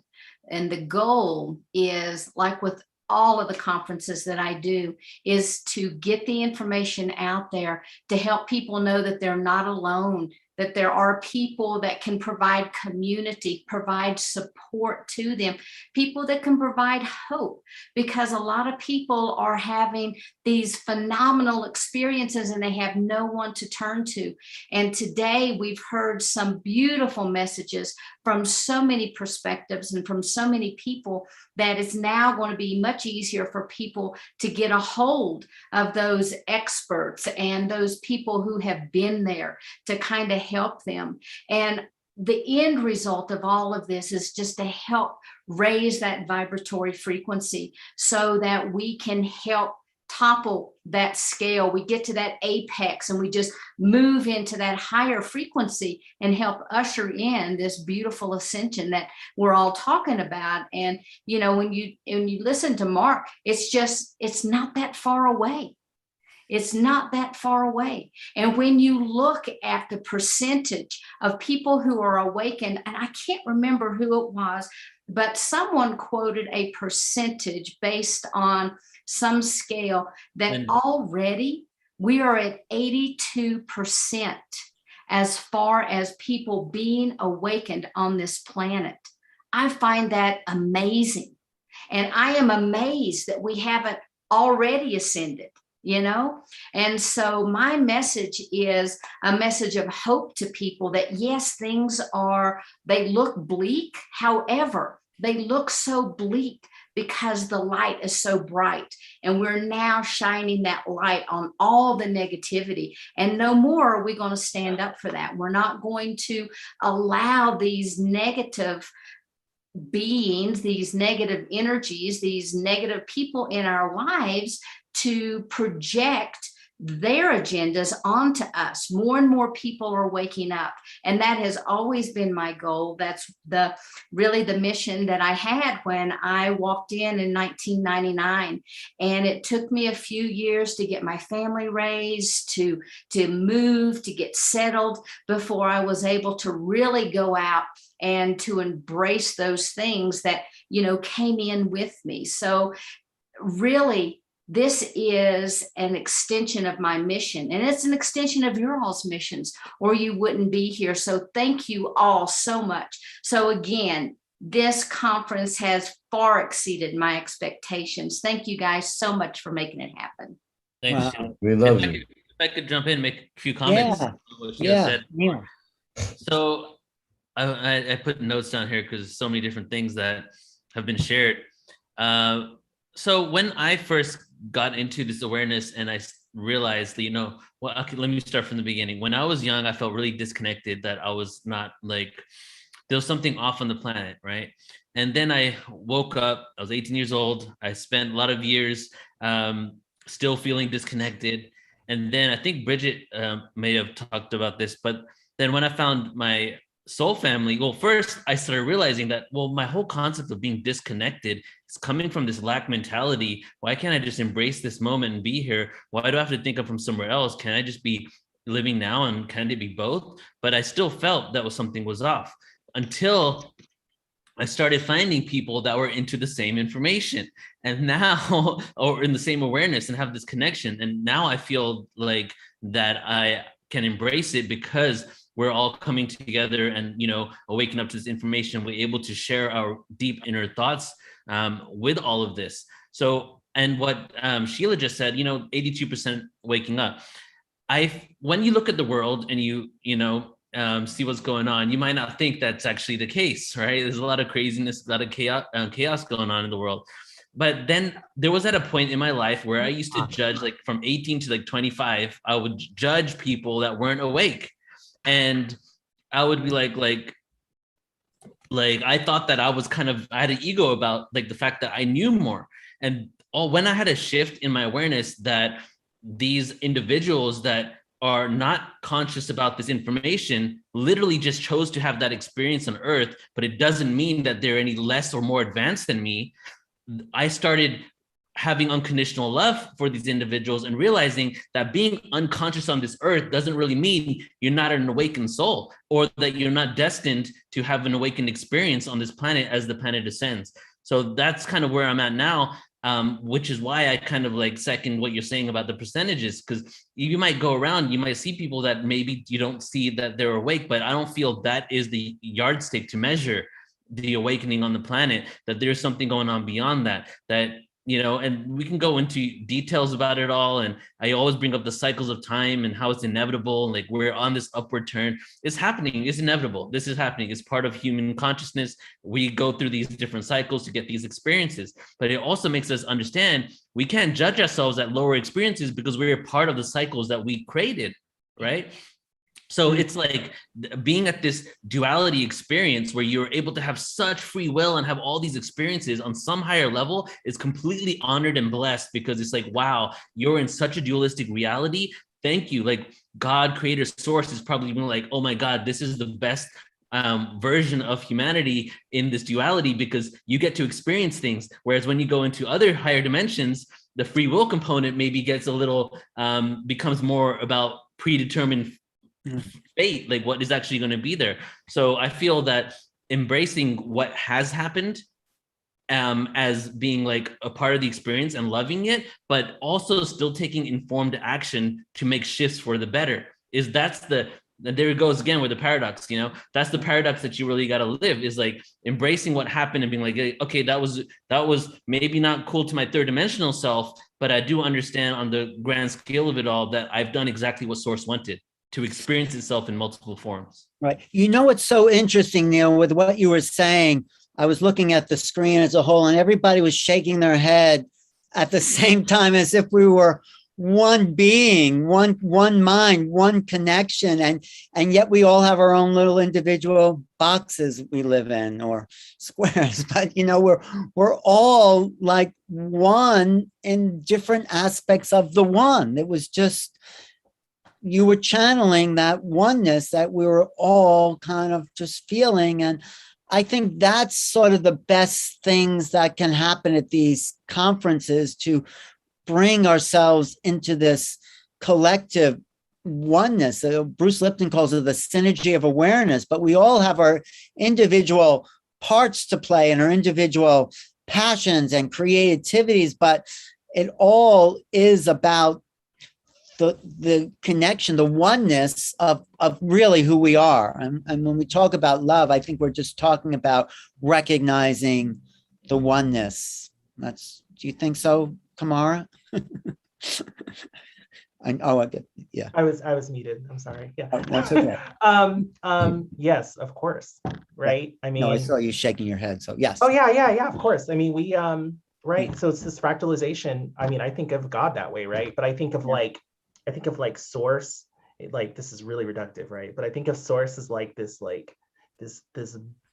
M: And the goal is, like with all of the conferences that I do, is to get the information out there to help people know that they're not alone, that there are people that can provide community, provide support to them, people that can provide hope, because a lot of people are having these phenomenal experiences and they have no one to turn to. And today we've heard some beautiful messages from so many perspectives and from so many people that it's now going to be much easier for people to get a hold of those experts and those people who have been there to kind of help them. And the end result of all of this is just to help raise that vibratory frequency so that we can help topple that scale. We get to that apex and we just move into that higher frequency and help usher in this beautiful ascension that we're all talking about. And you know, when you listen to Marc, it's not that far away. It's not that far away. And when you look at the percentage of people who are awakened, and I can't remember who it was, but someone quoted a percentage based on some scale that already we are at 82% as far as people being awakened on this planet. I find that amazing. And I am amazed that we haven't already ascended, you know? And so my message is a message of hope to people that yes, they look bleak. However, they look so bleak because the light is so bright, and we're now shining that light on all the negativity. And no more are we going to stand up for that. We're not going to allow these negative beings, these negative energies, these negative people in our lives to project their agendas onto us. More and more people are waking up. And that has always been my goal. That's really the mission that I had when I walked in 1999. And it took me a few years to get my family raised, to move, to get settled before I was able to really go out and to embrace those things that, you know, came in with me. So really, this is an extension of my mission, and it's an extension of your all's missions, or you wouldn't be here. So thank you all so much. So again, this conference has far exceeded my expectations. Thank you guys so much for making it happen.
B: Thanks.
A: Wow.
F: We love you.
B: If I could jump in, make a few comments.
A: Yeah.
B: on what she
A: Yeah.
B: said.
A: Yeah.
B: So I put notes down here because there's so many different things that have been shared. So when I first got into this awareness and I realized that, you know, well, okay, let me start from the beginning. When I was young, I felt really disconnected, that I was not like, there was something off on the planet, right? And then I woke up, I was 18 years old. I spent a lot of years still feeling disconnected. And then I think Bridget may have talked about this, but then when I found my soul family, well, first I started realizing that, well, my whole concept of being disconnected is coming from this lack mentality. Why can't I just embrace this moment and be here? Why do I have to think I'm from somewhere else? Can I just be living now, and can it be both? But I still felt that something was off until I started finding people that were into the same information, and now, or in the same awareness, and have this connection. And now I feel like that I can embrace it because we're all coming together and, you know, awaken up to this information. We're able to share our deep inner thoughts with all of this. So, and what Sheila just said, you know, 82% waking up. When you look at the world and you see what's going on, you might not think that's actually the case, right? There's a lot of craziness, a lot of chaos going on in the world. But then there was at a point in my life where I used to judge, like from 18 to like 25, I would judge people that weren't awake. And I would be like I thought that I had an ego about like the fact that I knew more. And when I had a shift in my awareness that these individuals that are not conscious about this information literally just chose to have that experience on Earth, but it doesn't mean that they're any less or more advanced than me. I started having unconditional love for these individuals and realizing that being unconscious on this earth doesn't really mean you're not an awakened soul, or that you're not destined to have an awakened experience on this planet as the planet ascends. So that's kind of where I'm at now, which is why I kind of like second what you're saying about the percentages, because you might go around, you might see people that maybe you don't see that they're awake, but I don't feel that is the yardstick to measure the awakening on the planet, that there's something going on beyond that, you know, and we can go into details about it all. And I always bring up the cycles of time and how it's inevitable. Like we're on this upward turn. It's happening. It's inevitable. This is happening. It's part of human consciousness. We go through these different cycles to get these experiences, but it also makes us understand we can't judge ourselves at lower experiences because we're part of the cycles that we created, right? So it's like being at this duality experience where you're able to have such free will and have all these experiences on some higher level is completely honored and blessed, because it's like, wow, you're in such a dualistic reality. Thank you. Like God, creator, source is probably even like, oh my God, this is the best version of humanity in this duality, because you get to experience things. Whereas when you go into other higher dimensions, the free will component maybe gets a little, becomes more about predetermined fate, like what is actually going to be there. So I feel that embracing what has happened as being like a part of the experience and loving it, but also still taking informed action to make shifts for the better, there it goes again with the paradox, you know, that's the paradox that you really got to live, is like embracing what happened and being like, okay, that was maybe not cool to my third dimensional self, but I do understand on the grand scale of it all that I've done exactly what source wanted, to experience itself in multiple forms.
A: Right. You know, what's so interesting, Neil, with what you were saying, I was looking at the screen as a whole and everybody was shaking their head at the same time, as if we were one being, one mind, one connection. And yet we all have our own little individual boxes we live in, or squares, but you know, we're all like one in different aspects of the one. It was just, you were channeling that oneness that we were all kind of just feeling. And I think that's sort of the best things that can happen at these conferences, to bring ourselves into this collective oneness. Bruce Lipton calls it the synergy of awareness, but we all have our individual parts to play and our individual passions and creativities, but it all is about the connection, the oneness of really who we are. And when we talk about love, I think we're just talking about recognizing the oneness. Do you think so, Kamora? Yeah.
H: I was muted. I'm sorry. Yeah.
A: Oh, that's okay.
H: Yes, of course. Right.
A: Yeah.
H: I mean,
A: no, I saw you shaking your head. So yes.
H: Oh yeah, of course. I mean, we right. So it's this fractalization. I mean, I think of God that way, right? But I think of like source, like this is really reductive, right? But I think of source as like this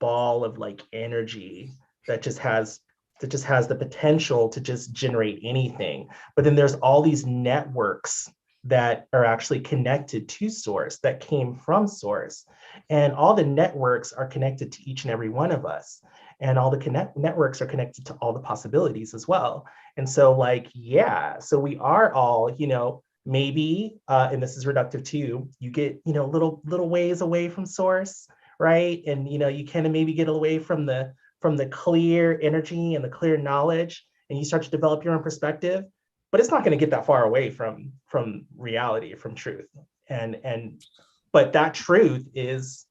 H: ball of like energy that just has the potential to just generate anything. But then there's all these networks that are actually connected to source, that came from source. And all the networks are connected to each and every one of us. And all the networks are connected to all the possibilities as well. And so like, yeah, so we are all, you know, maybe, and this is reductive too, you get, you know, little ways away from source, right? And, you know, you kind of maybe get away from the clear energy and the clear knowledge, and you start to develop your own perspective, but it's not going to get that far away from reality, from truth. But that truth is,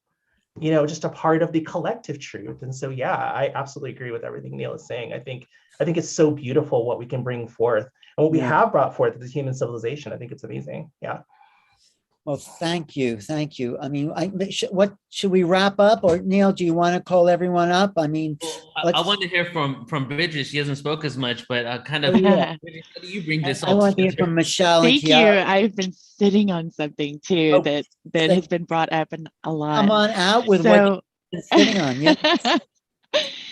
H: you know, just a part of the collective truth. And so, yeah, I absolutely agree with everything Neil is saying. I think it's so beautiful what we can bring forth and what we have brought forth as a human civilization. I think it's amazing. Yeah.
A: Well, thank you. I mean, what should we wrap up, or Neil, do you want to call everyone up? I mean,
B: I want to hear from Bridget. She hasn't spoke as much, but kind of,
A: yeah.
B: How do you bring this
A: I want to hear from Michelle.
I: Thank you. I've been sitting on something too that has been brought up a lot.
A: Come on out with what you've been sitting on. Yeah.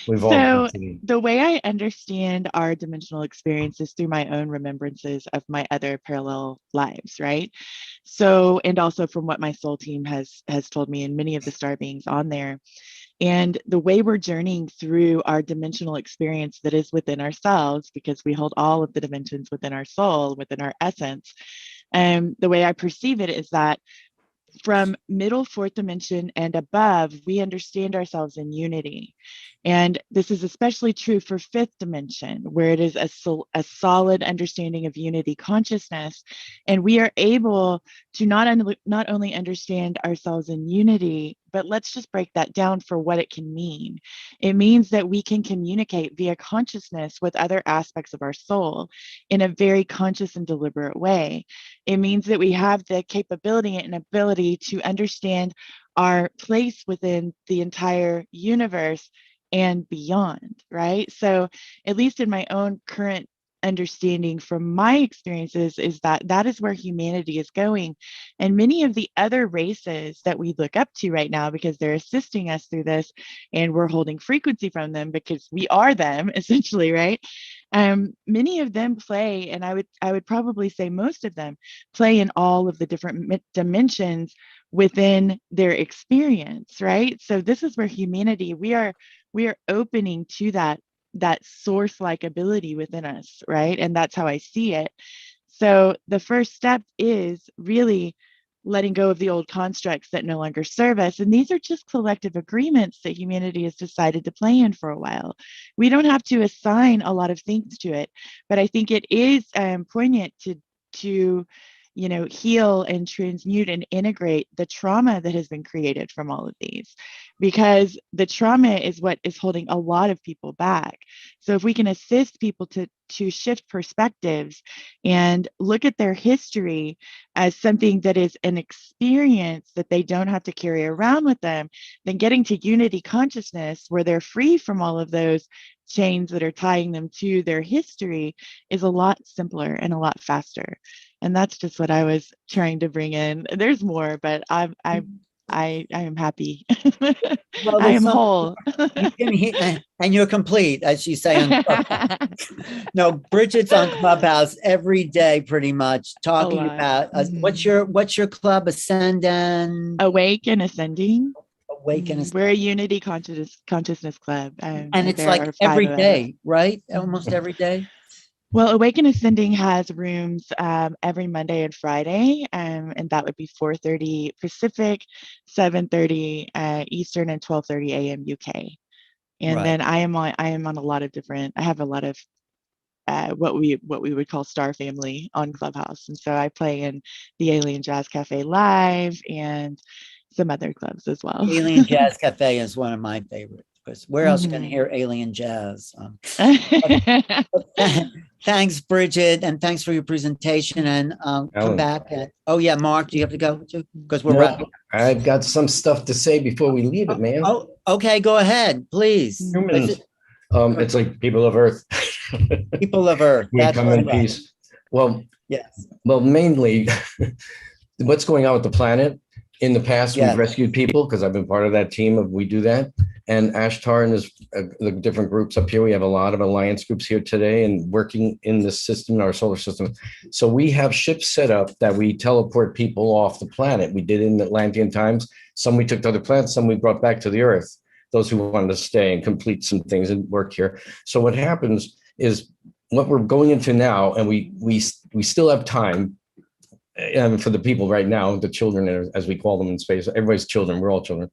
F: We've all
I: So
F: been to-
I: the way I understand our dimensional experience is through my own remembrances of my other parallel lives, right? So, and also from what my soul team has told me and many of the star beings on there. And the way we're journeying through our dimensional experience that is within ourselves, because we hold all of the dimensions within our soul, within our essence. The way I perceive it is that from middle fourth dimension and above, we understand ourselves in unity. And this is especially true for fifth dimension, where it is a solid understanding of unity consciousness. And we are able to not only understand ourselves in unity, but let's just break that down for what it can mean. It means that we can communicate via consciousness with other aspects of our soul in a very conscious and deliberate way. It means that we have the capability and ability to understand our place within the entire universe and beyond, right? So, at least in my own current understanding from my experiences, is that that is where humanity is going. And many of the other races that we look up to right now, because they're assisting us through this and we're holding frequency from them because we are them essentially, right? Many of them play, and I would probably say most of them play in all of the different dimensions within their experience, right? So this is where humanity, we are opening to that source-like ability within us, right? And that's how I see it. So the first step is really letting go of the old constructs that no longer serve us. And these are just collective agreements that humanity has decided to play in for a while. We don't have to assign a lot of things to it, but I think it is poignant to heal and transmute and integrate the trauma that has been created from all of these, because the trauma is what is holding a lot of people back. So if we can assist people to shift perspectives and look at their history as something that is an experience that they don't have to carry around with them, then getting to unity consciousness where they're free from all of those chains that are tying them to their history is a lot simpler and a lot faster. And that's just what I was trying to bring in. There's more, but I am happy.
A: Well,
I: I
A: there's
I: am
A: some-
I: whole.
A: You can hear, and you're complete, as you say on Clubhouse. No, Bridget's on Clubhouse every day, pretty much talking
I: lot.
A: about what's your club? Ascendant,
I: Awake and Ascending.
A: Awake and
I: We're a unity consciousness club.
A: and it's
I: there
A: like
I: are 5
A: every
I: of us.
A: day, right? Almost every day.
I: Well, Awake and Ascending has rooms every Monday and Friday, and that would be 4:30 Pacific, 7:30 Eastern, and 12:30 a.m. UK. And
A: Right.
I: then I am on a lot of different. I have a lot of what we would call Star Family on Clubhouse, and so I play in the Alien Jazz Cafe Live and some other clubs as well.
A: Alien Jazz Cafe is one of my favorites, because where else can you hear alien jazz? Thanks, Bridget, and thanks for your presentation. And come
F: Alan.
A: back. Oh yeah, Mark, do you have to go too? Because we're
F: No,
A: wrapping.
F: I've got some stuff to say before we leave it, man.
A: Oh, okay, go ahead, please.
F: Humans, it's like people of Earth.
A: People of Earth.
F: We come in
A: right.
F: peace. Well,
A: yes.
F: Well, mainly, what's going on with the planet? In the past,
A: Yes.
F: we've rescued people because I've been part of that team of We Do That. And AllStar and the different groups up here, we have a lot of alliance groups here today and working in this system, our solar system. So we have ships set up that we teleport people off the planet. We did in Atlantean times. Some we took to other planets, some we brought back to the Earth. Those who wanted to stay and complete some things and work here. So what happens is what we're going into now, and we still have time. And for the people right now, the children, as we call them in space, everybody's children, we're all children.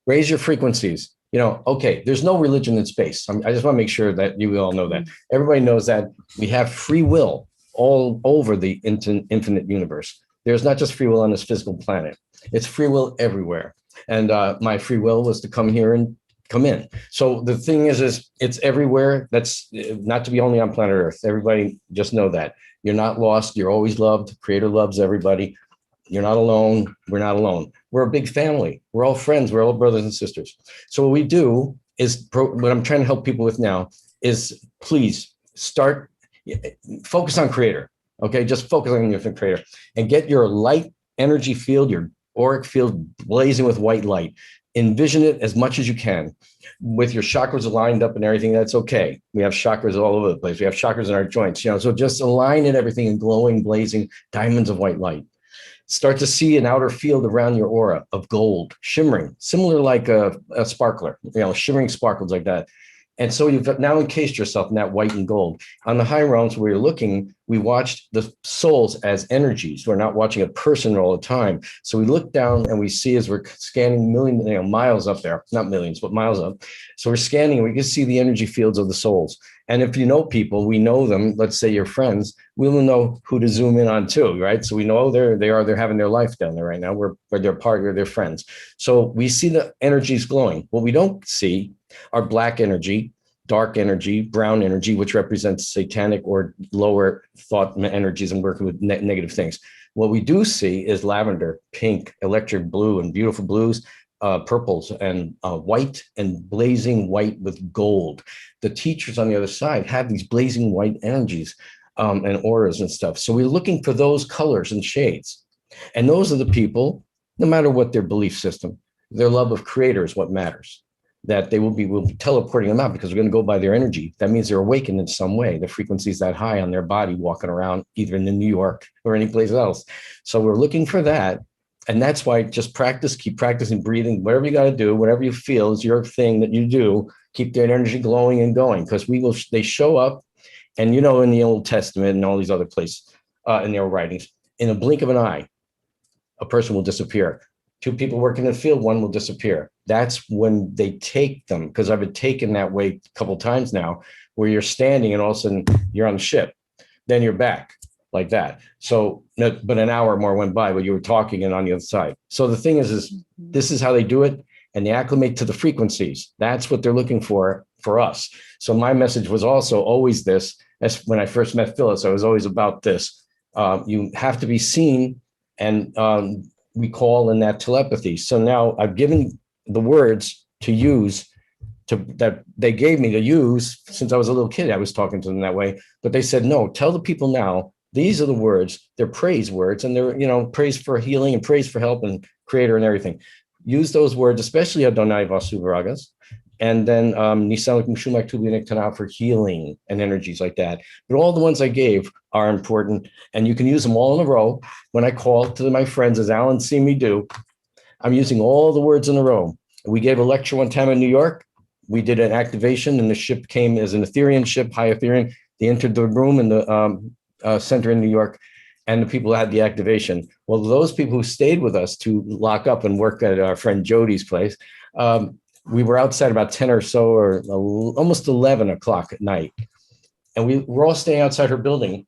F: Raise your frequencies. Okay, there's no religion in space. I just want to make sure that you all know that. Everybody knows that we have free will all over the infinite universe. There's not just free will on this physical planet. It's free will everywhere. And my free will was to come here and come in. So the thing is it's everywhere. That's not to be only on planet Earth. Everybody just know that. You're not lost. You're always loved. Creator loves everybody. You're not alone. We're not alone. We're a big family. We're all friends. We're all brothers and sisters. So what we do is, what I'm trying to help people with now is, please focus on Creator. Okay, just focus on your Creator and get your light energy field, your auric field blazing with white light. envision it as much as you can with your chakras aligned up and everything. That's okay. We have chakras all over the place. We have chakras in our joints, so just align it, everything in glowing, blazing diamonds of white light. Start to see an outer field around your aura of gold, shimmering, similar like a sparkler, shimmering sparkles like that. And so you've now encased yourself in that white and gold. On the high realms where you're looking, we watched the souls as energies. We're not watching a person all the time. So we look down and we see as we're scanning miles up there, not millions, but miles up. So we're scanning and we can see the energy fields of the souls. And if you know people, we know them, let's say your friends, we will know who to zoom in on too, right? So we know they're having their life down there right now. They're part of their friends. So we see the energies glowing. What we don't see are black energy, dark energy, brown energy, which represents satanic or lower thought energies and working with negative things. What we do see is lavender, pink, electric blue, and beautiful blues, purples, and white, and blazing white with gold. The teachers on the other side have these blazing white energies and auras and stuff. So we're looking for those colors and shades. And those are the people, no matter what their belief system, their love of creator is what matters. That we'll be teleporting them out because we're going to go by their energy. That means they're awakened in some way. The frequency is that high on their body, walking around either in New York or any place else. So we're looking for that. And that's why just practice, keep practicing breathing, whatever you got to do, whatever you feel is your thing that you do, keep their energy glowing and going, because they show up. And in the Old Testament and all these other places in their writings, in a blink of an eye, a person will disappear. Two people working in the field, one will disappear. That's when they take them, because I've been taken that way a couple of times now, where you're standing and all of a sudden you're on the ship, then you're back like that. So, but an hour more went by, but you were talking and on the other side. So the thing is this is how they do it, and they acclimate to the frequencies. That's what they're looking for us. So my message was also always this. As when I first met Phyllis, I was always about this. You have to be seen and recall in that telepathy. So now I've given the words to use that they gave me to use since I was a little kid. I was talking to them that way, but they said, no, tell the people now, these are the words, they're praise words, and they're, praise for healing and praise for help and creator and everything. Use those words, especially Adonai Vasuvaragas, and then Nisan Shumak Tubinik Tana for healing and energies like that. But all the ones I gave are important, and you can use them all in a row. When I call to my friends, as Alan see me do, I'm using all the words in a row. We gave a lecture one time in New York. We did an activation, and the ship came as an Ethereum ship, high Ethereum. They entered the room in the center in New York, and the people had the activation. Well, those people who stayed with us to lock up and work at our friend Jody's place, we were outside about 10 or so, or almost 11 o'clock at night. And we were all staying outside her building.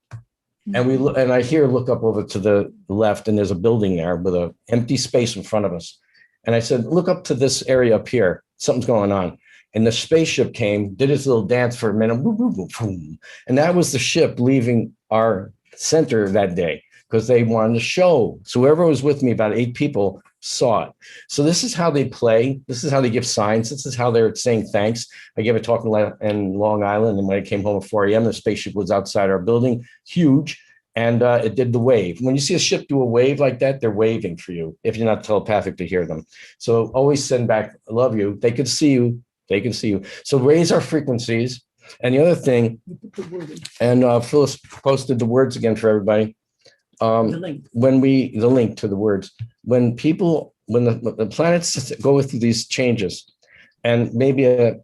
F: And I hear look up over to the left, and there's a building there with an empty space in front of us. And I said, look up to this area up here. Something's going on. And the spaceship came, did its little dance for a minute. Boom, boom, boom, boom. And that was the ship leaving our center that day because they wanted to show. So whoever was with me, about 8 people, saw it. So this is how they play. This is how they give signs. This is how they're saying thanks. I gave a talk in Long Island, and when I came home at 4 a.m., the spaceship was outside our building, huge, and it did the wave. When you see a ship do a wave like that, they're waving for you if you're not telepathic to hear them. So always send back, I love you. They can see you. They can see you. So raise our frequencies. And the other thing, and Phyllis posted the words again for everybody. The link to the words, when the planets go through these changes and maybe a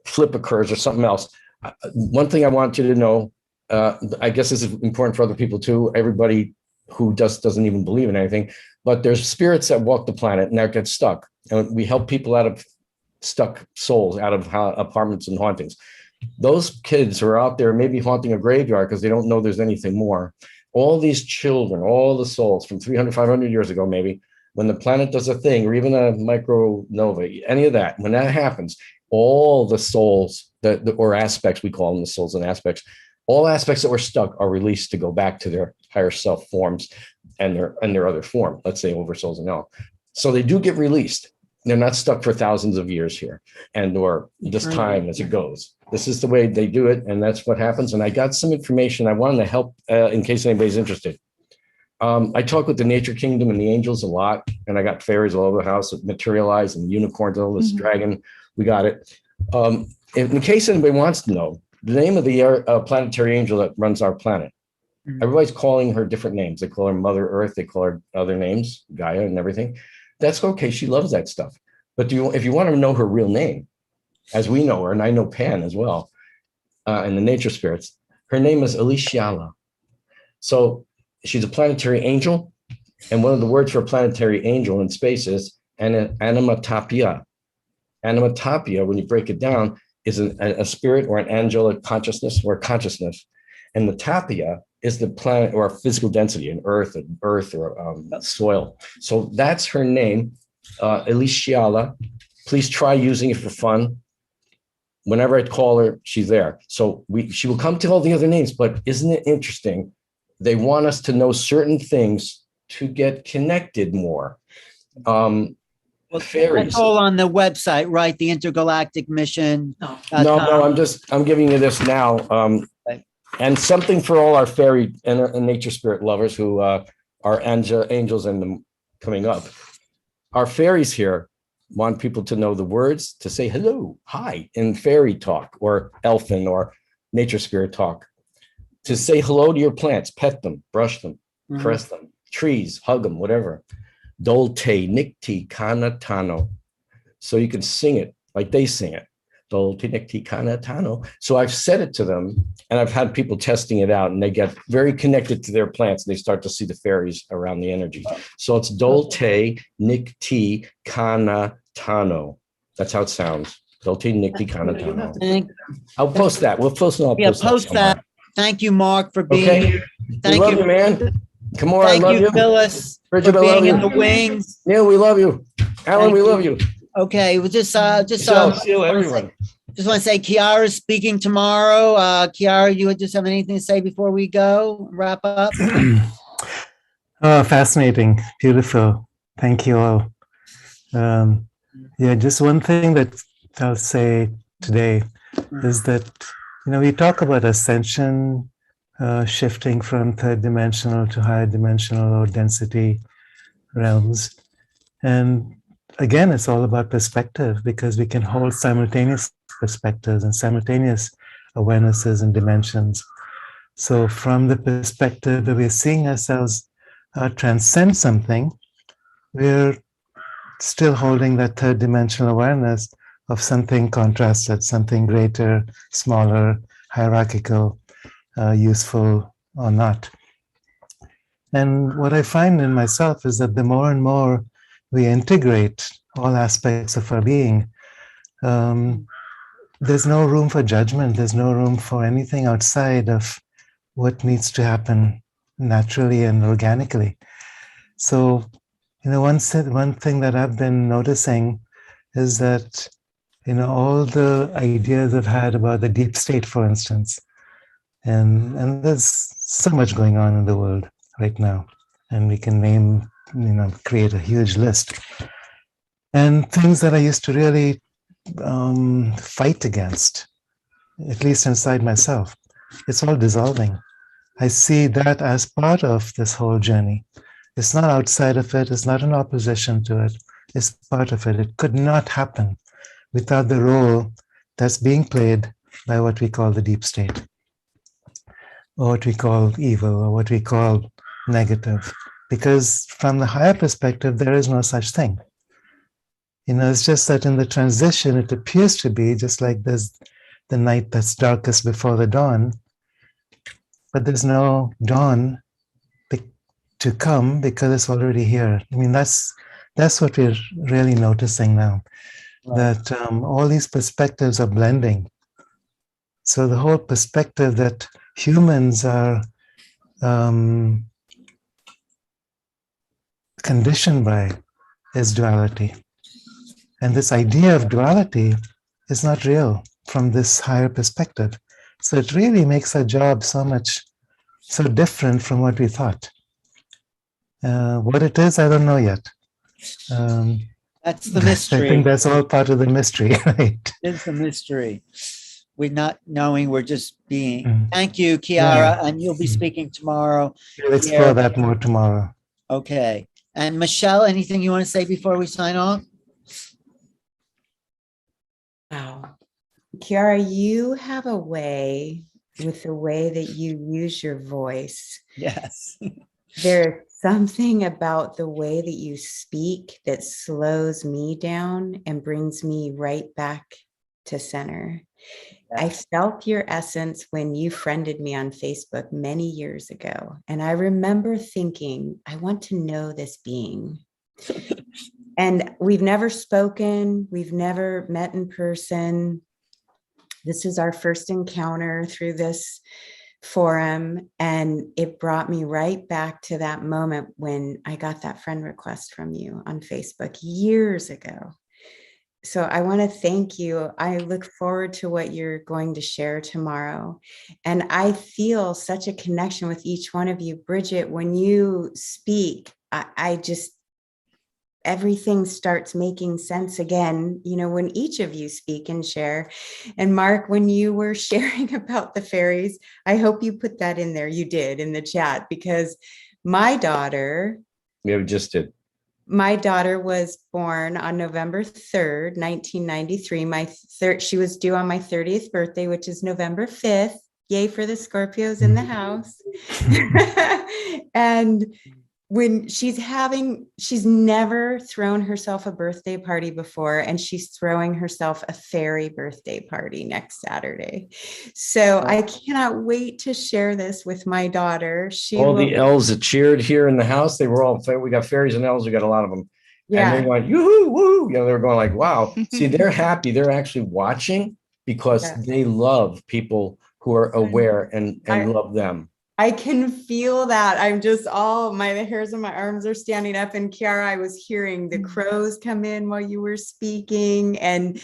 F: flip occurs or something else, one thing I want you to know, I guess this is important for other people too, everybody who doesn't even believe in anything, but there's spirits that walk the planet and that get stuck. And we help people out of stuck souls, out of apartments and hauntings. Those kids who are out there maybe haunting a graveyard because they don't know there's anything more. All these children, all the souls from 300, 500 years ago, maybe, when the planet does a thing, or even a micronova, any of that, when that happens, all the souls, or aspects, we call them the souls and aspects, all aspects that were stuck are released to go back to their higher self forms and their other form, let's say oversouls and all. So they do get released. They're not stuck for thousands of years here or this time as it goes. This is the way they do it, and that's what happens. And I got some information I wanted to help in case anybody's interested. I talk with the nature kingdom and the angels a lot, and I got fairies all over the house that materialize and unicorns, all this dragon. We got it. In case anybody wants to know, the name of the planetary angel that runs our planet, everybody's calling her different names. They call her Mother Earth. They call her other names, Gaia and everything. That's okay. She loves that stuff. But if you want to know her real name, as we know her, and I know Pan as well, and the nature spirits, her name is Elishiala. So she's a planetary angel. And one of the words for a planetary angel in space is animatopia. Animatopia, when you break it down, is a spirit or an angelic consciousness or consciousness. And the tapia is the planet or physical density in earth or soil. So that's her name, Elishiala. Please try using it for fun. Whenever I call her, she's there. So she will come to all the other names, but isn't it interesting? They want us to know certain things to get connected more. Fairies.
A: That's all on the website, right? The Intergalactic Mission.
F: No, I'm giving you this now. And something for all our fairy and nature spirit lovers who are angels and them coming up. Our fairies here want people to know the words to say hello, hi in fairy talk or elfin or nature spirit talk. To say hello to your plants, pet them, brush them, caress them, trees, hug them, whatever. Dolte, nikti, kana, tano. So you can sing it like they sing it. Dolte, nikti, kana, tano. So I've said it to them, and I've had people testing it out, and they get very connected to their plants, and they start to see the fairies around the energy. So it's Dolte, nikti, kana, tano. That's how it sounds. Dolte, nikti, kana, tano. I'll post that. We'll post it.
A: Yeah, post that. Thank you, Marc, for being here.
F: Thank you, man. Kamora, I love you.
A: Phyllis,
F: Bridget,
A: for being in the wings.
F: Neil, we love you. Alan, we love you.
A: Okay, we'll just
F: everyone.
A: Just want to say Kiara's speaking tomorrow. Kiara, you would just have anything to say before we go? Wrap up?
K: Oh, fascinating. Beautiful. Thank you all. Just one thing that I'll say today is that, we talk about ascension, shifting from third dimensional to higher dimensional or density realms. And again, it's all about perspective, because we can hold simultaneous perspectives and simultaneous awarenesses and dimensions. So from the perspective that we're seeing ourselves transcend something, we're still holding that third dimensional awareness of something contrasted, something greater, smaller, hierarchical, useful or not. And what I find in myself is that the more and more we integrate all aspects of our being, there's no room for judgment. There's no room for anything outside of what needs to happen naturally and organically. So, one thing that I've been noticing is that, all the ideas I've had about the deep state, for instance, and there's so much going on in the world right now, and we can name, create a huge list. And things that I used to really fight against, at least inside myself, it's all dissolving. I see that as part of this whole journey. It's not outside of it. It's not in opposition to it. It's part of it. It could not happen without the role that's being played by what we call the deep state, or what we call evil, or what we call negative. Because from the higher perspective, there is no such thing. It's just that in the transition, it appears to be just like there's the night that's darkest before the dawn, but there's no dawn to come because it's already here. That's what we're really noticing now, that all these perspectives are blending. So the whole perspective that humans are conditioned by is duality. And this idea of duality is not real from this higher perspective. So it really makes our job so different from what we thought. What it is, I don't know yet.
A: That's the mystery.
K: I think that's all part of the mystery, right?
A: It's the mystery. We're not knowing, we're just being.
K: Mm.
A: Thank you,
K: Yeah.
A: Kiara, and you'll be speaking tomorrow.
K: We'll explore
A: here.
K: that more tomorrow.
A: Okay. And Michelle, anything you want to say before we sign off?
C: Wow. Kiara, you have a way with the way that you use your voice.
A: Yes.
C: There's something about the way that you speak that slows me down and brings me right back to center. I felt your essence when you friended me on Facebook many years ago. And I remember thinking, I want to know this being. And we've never spoken, we've never met in person. This is our first encounter through this forum, and it brought me right back to that moment when I got that friend request from you on Facebook years ago. So I want to thank you. I look forward to what you're going to share tomorrow. And I feel such a connection with each one of you. Bridget, when you speak, I just, everything starts making sense again, you know, when each of you speak and share. And Marc, when you were sharing about the fairies, I hope you put that in there. You did in the chat, because my daughter,
F: Yeah, we just did.
C: my daughter was born on November 3rd, 1993. She was due on my 30th birthday, which is November 5th. Yay for the Scorpios in the house. And when she's never thrown herself a birthday party before, and she's throwing herself a fairy birthday party next Saturday. So I cannot wait to share this with my daughter.
F: The elves that cheered here in the house, they were all, we got fairies and elves, we got a lot of them.
C: Yeah.
F: And they went, yoo-hoo, woo. You know, they were going like, wow. See, they're happy. They're actually watching because they love people who are aware and love them.
C: I can feel that. I'm just the hairs on my arms are standing up. And Kiara, I was hearing the crows come in while you were speaking. And,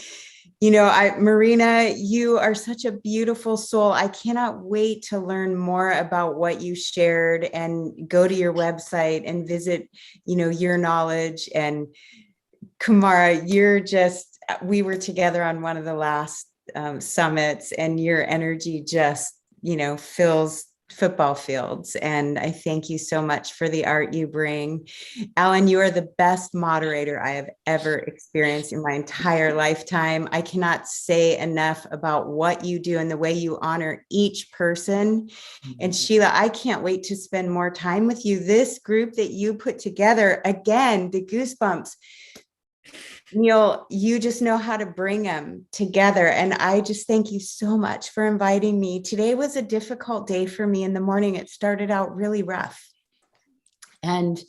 C: you know, Marina, you are such a beautiful soul. I cannot wait to learn more about what you shared and go to your website and visit, you know, your knowledge. And Kamora, we were together on one of the last summits, and your energy just, you know, fills football fields. And I thank you so much for the art you bring. Alan, you are the best moderator I have ever experienced in my entire lifetime. I cannot say enough about what you do and the way you honor each person. And Sheila, I can't wait to spend more time with you. This group that you put together, again, the goosebumps. Neil, you just know how to bring them together. And I just thank you so much for inviting me. Today was a difficult day for me in the morning. It started out really rough. And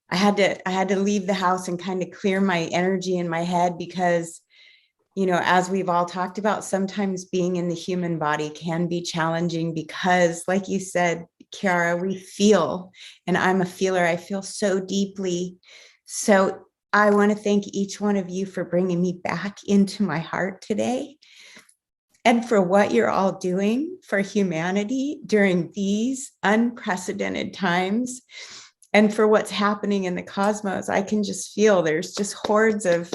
C: I had to leave the house and kind of clear my energy in my head because, you know, as we've all talked about, sometimes being in the human body can be challenging because, like you said, Kiara, we feel, and I'm a feeler. I feel so deeply. So I want to thank each one of you for bringing me back into my heart today and for what you're all doing for humanity during these unprecedented times and for what's happening in the cosmos. I can just feel there's just hordes of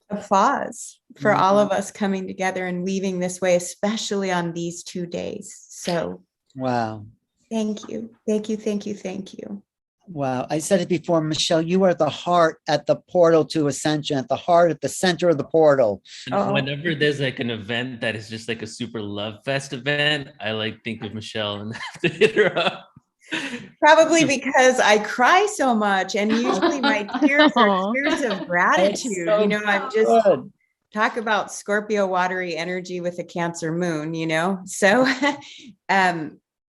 C: applause for all of us coming together and weaving this way, especially on these 2 days. So,
A: wow.
C: Thank you. Thank you. Thank you. Thank you.
A: Wow. I said it before, Michelle, you are the heart at the portal to ascension, at the heart, at the center of the portal.
B: And whenever there's like an event that is just like a super love fest event, I like think of Michelle and have to hit her up.
C: Probably because I cry so much, and usually my tears are tears of gratitude.
A: So
C: you know, I'm just talk about Scorpio watery energy with a Cancer moon, you know. So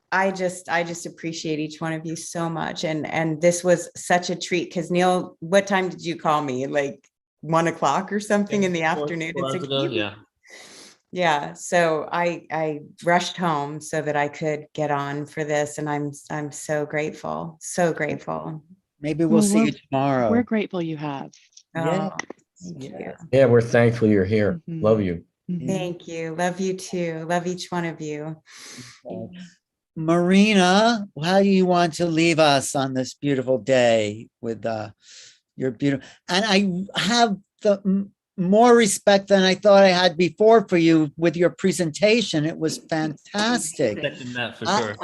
C: I just appreciate each one of you so much. And this was such a treat because Neil, what time did you call me? Like 1 o'clock or something in the afternoon? Yeah. So I rushed home so that I could get on for this. And I'm so grateful. So grateful.
A: Maybe we'll see you tomorrow.
I: We're grateful you have.
C: Yeah.
F: Yeah, we're thankful you're here. Love you.
C: Thank you. Love you too. Love each one of you.
A: Marina, how do you want to leave us on this beautiful day with your beautiful, and I have more respect than I thought I had before for you with your presentation. It was fantastic.
B: Second that for sure.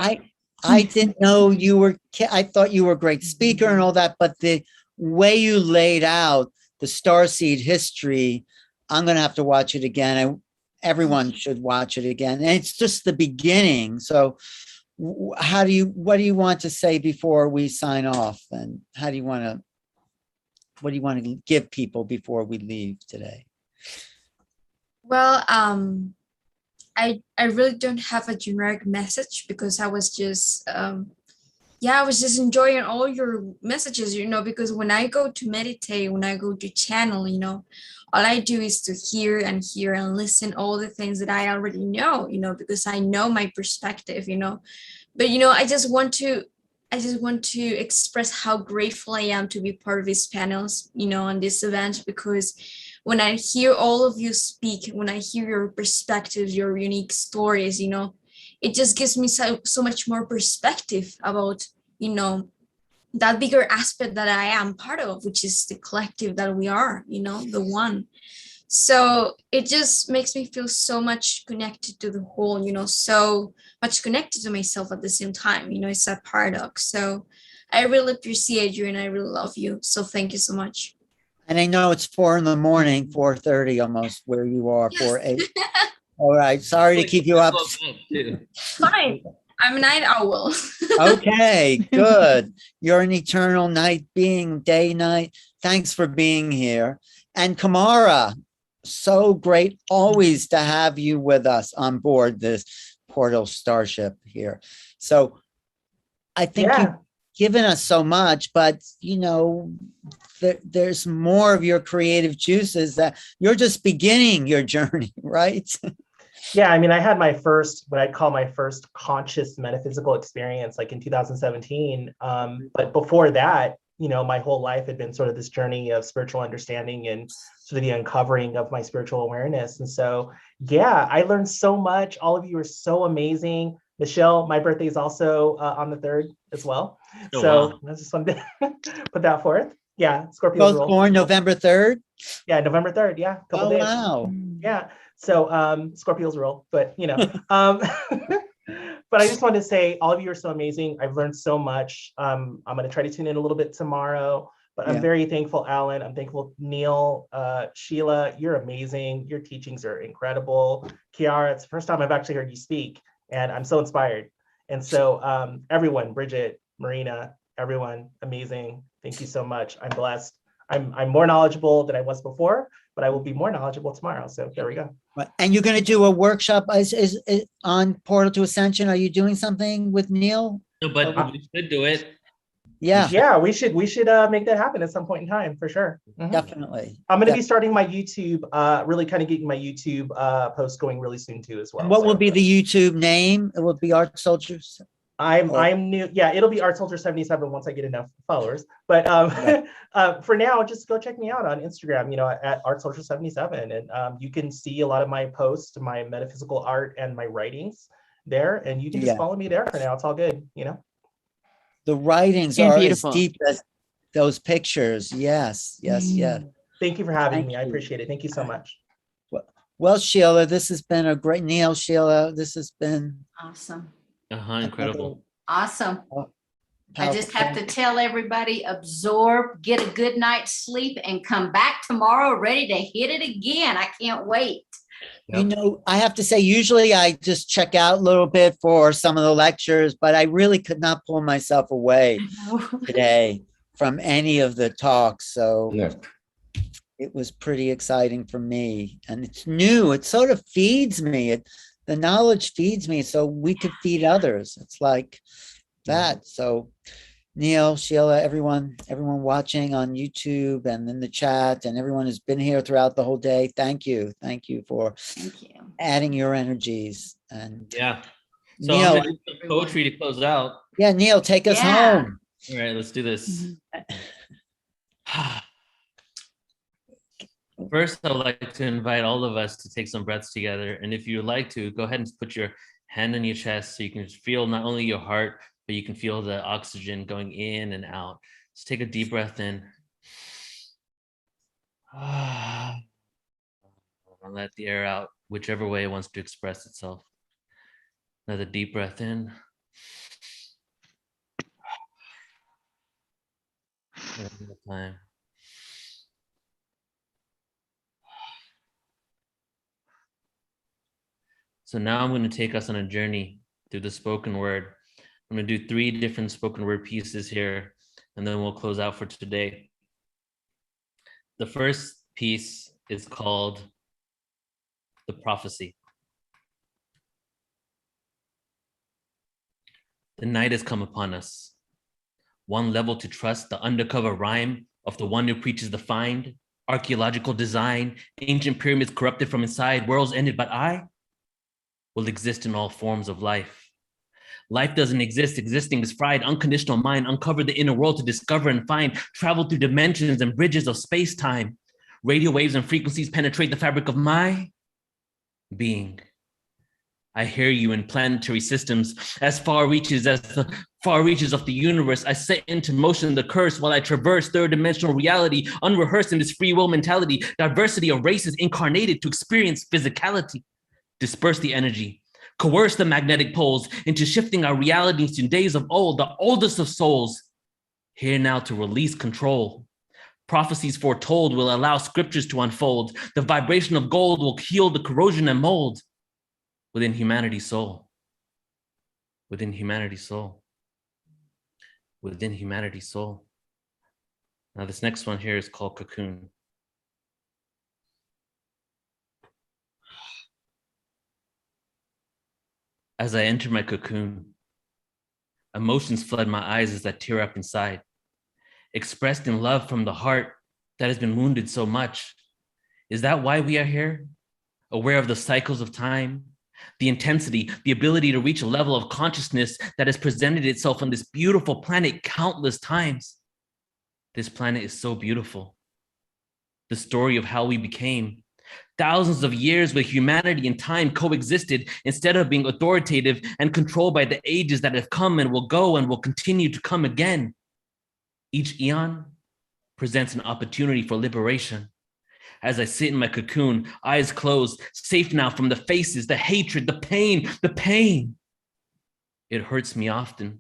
A: I didn't know you were, I thought you were a great speaker and all that, but the way you laid out the Starseed history, I'm going to have to watch it again. Everyone should watch it again. And it's just the beginning. So what do you want to say before we sign off? And what do you want to give people before we leave today?
D: Well, I really don't have a generic message because I was just I was just enjoying all your messages, because when I go to meditate, when I go to channel, all I do is to hear and listen all the things that I already know, because I know my perspective, but I just want to express how grateful I am to be part of these panels, on this event, because when I hear all of you speak, when I hear your perspectives, your unique stories, it just gives me so much more perspective about, that bigger aspect that I am part of, which is the collective that we are, the one. So it just makes me feel so much connected to the whole, so much connected to myself at the same time, it's a paradox. So I really appreciate you and I really love you. So thank you so much.
A: And I know it's 4 a.m, 4:30 almost where you are, 4:08. All right. Sorry to keep you up.
D: Fine. I'm a night owl.
A: Okay, good. You're an eternal night being, day, night. Thanks for being here. And Kamora, so great always to have you with us on board this portal starship here. So I think you've given us so much, but there's more of your creative juices that you're just beginning your journey, right?
H: Yeah, I mean, I had my first, what I'd call my first conscious metaphysical experience, like in 2017. But before that, my whole life had been sort of this journey of spiritual understanding and sort of the uncovering of my spiritual awareness. And so, yeah, I learned so much. All of you are so amazing. Michelle, my birthday is also on the 3rd as well.
B: Oh,
H: So
B: wow.
H: I just wanted to put that forth. Yeah, Scorpios
A: Both
H: rule.
A: born November 3rd?
H: Yeah, November 3rd. Yeah, a couple days.
A: Wow.
H: Yeah. So Scorpios rule, but but I just wanted to say all of you are so amazing. I've learned so much. I'm going to try to tune in a little bit tomorrow, but I'm very thankful, Alan. I'm thankful, Neil, Sheila, you're amazing. Your teachings are incredible. Kiara, it's the first time I've actually heard you speak and I'm so inspired. And so everyone, Bridget, Marina, everyone, amazing. Thank you so much. I'm blessed. I'm more knowledgeable than I was before, but I will be more knowledgeable tomorrow. So there we go.
A: And you're going to do a workshop is on Portal to Ascension. Are you doing something with Neil?
B: No, but we should do it.
A: Yeah.
H: Yeah, we should make that happen at some point in time for sure.
A: Definitely.
H: I'm going to be starting my YouTube, really kind of getting my YouTube post going really soon too as well.
A: And what will be the YouTube name? It will be Art Soldiers.
H: I'm new. Yeah, it'll be Art Soldier 77 once I get enough followers. But for now, just go check me out on Instagram, at Art Soldier 77, and you can see a lot of my posts, my metaphysical art, and my writings there. And you can just follow me there for now. It's all good,
A: The writings are beautiful. As deep as those pictures. Yes.
H: Thank you for having me. I appreciate it. Thank you so much.
A: Well, Sheila, this has been a great Neil, Sheila. This has been
M: awesome.
B: Incredible.
M: Awesome. I just have to tell everybody, absorb, get a good night's sleep, and come back tomorrow ready to hit it again. I can't wait.
A: I have to say, usually I just check out a little bit for some of the lectures, but I really could not pull myself away today from any of the talks. So it was pretty exciting for me. And it's new. It sort of feeds me. The knowledge feeds me so we could feed others. It's like that. So Neil, Sheila, everyone watching on YouTube and in the chat, and everyone who's been here throughout the whole day. Thank you for adding your energies. And
B: so
A: Neil,
B: I'm gonna do some poetry to close out.
A: Yeah, Neil, take us home.
B: All right, let's do this. First, I would like to invite all of us to take some breaths together. And if you would like to, go ahead and put your hand on your chest so you can feel not only your heart, but you can feel the oxygen going in and out. So take a deep breath in. And let the air out, whichever way it wants to express itself. Another deep breath in. One more time. So now I'm going to take us on a journey through the spoken word. I'm going to do 3 different spoken word pieces here, and then we'll close out for today. The first piece is called The Prophecy. The night has come upon us. One level to trust the undercover rhyme of the one who preaches the find, archaeological design, ancient pyramids corrupted from inside, worlds ended, but I will exist in all forms of life. Life doesn't exist, existing is fried, unconditional mind, uncover the inner world to discover and find, travel through dimensions and bridges of space-time. Radio waves and frequencies penetrate the fabric of my being. I hear you in planetary systems, as far reaches as the far reaches of the universe. I set into motion the curse while I traverse third-dimensional reality, unrehearsed in this free will mentality, diversity of races incarnated to experience physicality. Disperse the energy, coerce the magnetic poles into shifting our realities to days of old, the oldest of souls. Here now to release control. Prophecies foretold will allow scriptures to unfold. The vibration of gold will heal the corrosion and mold within humanity's soul. Within humanity's soul. Within humanity's soul. Now this next one here is called Cocoon. As I enter my cocoon, emotions flood my eyes as I tear up inside, expressed in love from the heart that has been wounded so much. Is that why we are here? Aware of the cycles of time, the intensity, the ability to reach a level of consciousness that has presented itself on this beautiful planet countless times. This planet is so beautiful. The story of how we became. Thousands of years where humanity and time coexisted instead of being authoritative and controlled by the ages that have come and will go and will continue to come again. Each eon presents an opportunity for liberation. As I sit in my cocoon, eyes closed, safe now from the faces, the hatred, the pain, the pain. It hurts me often.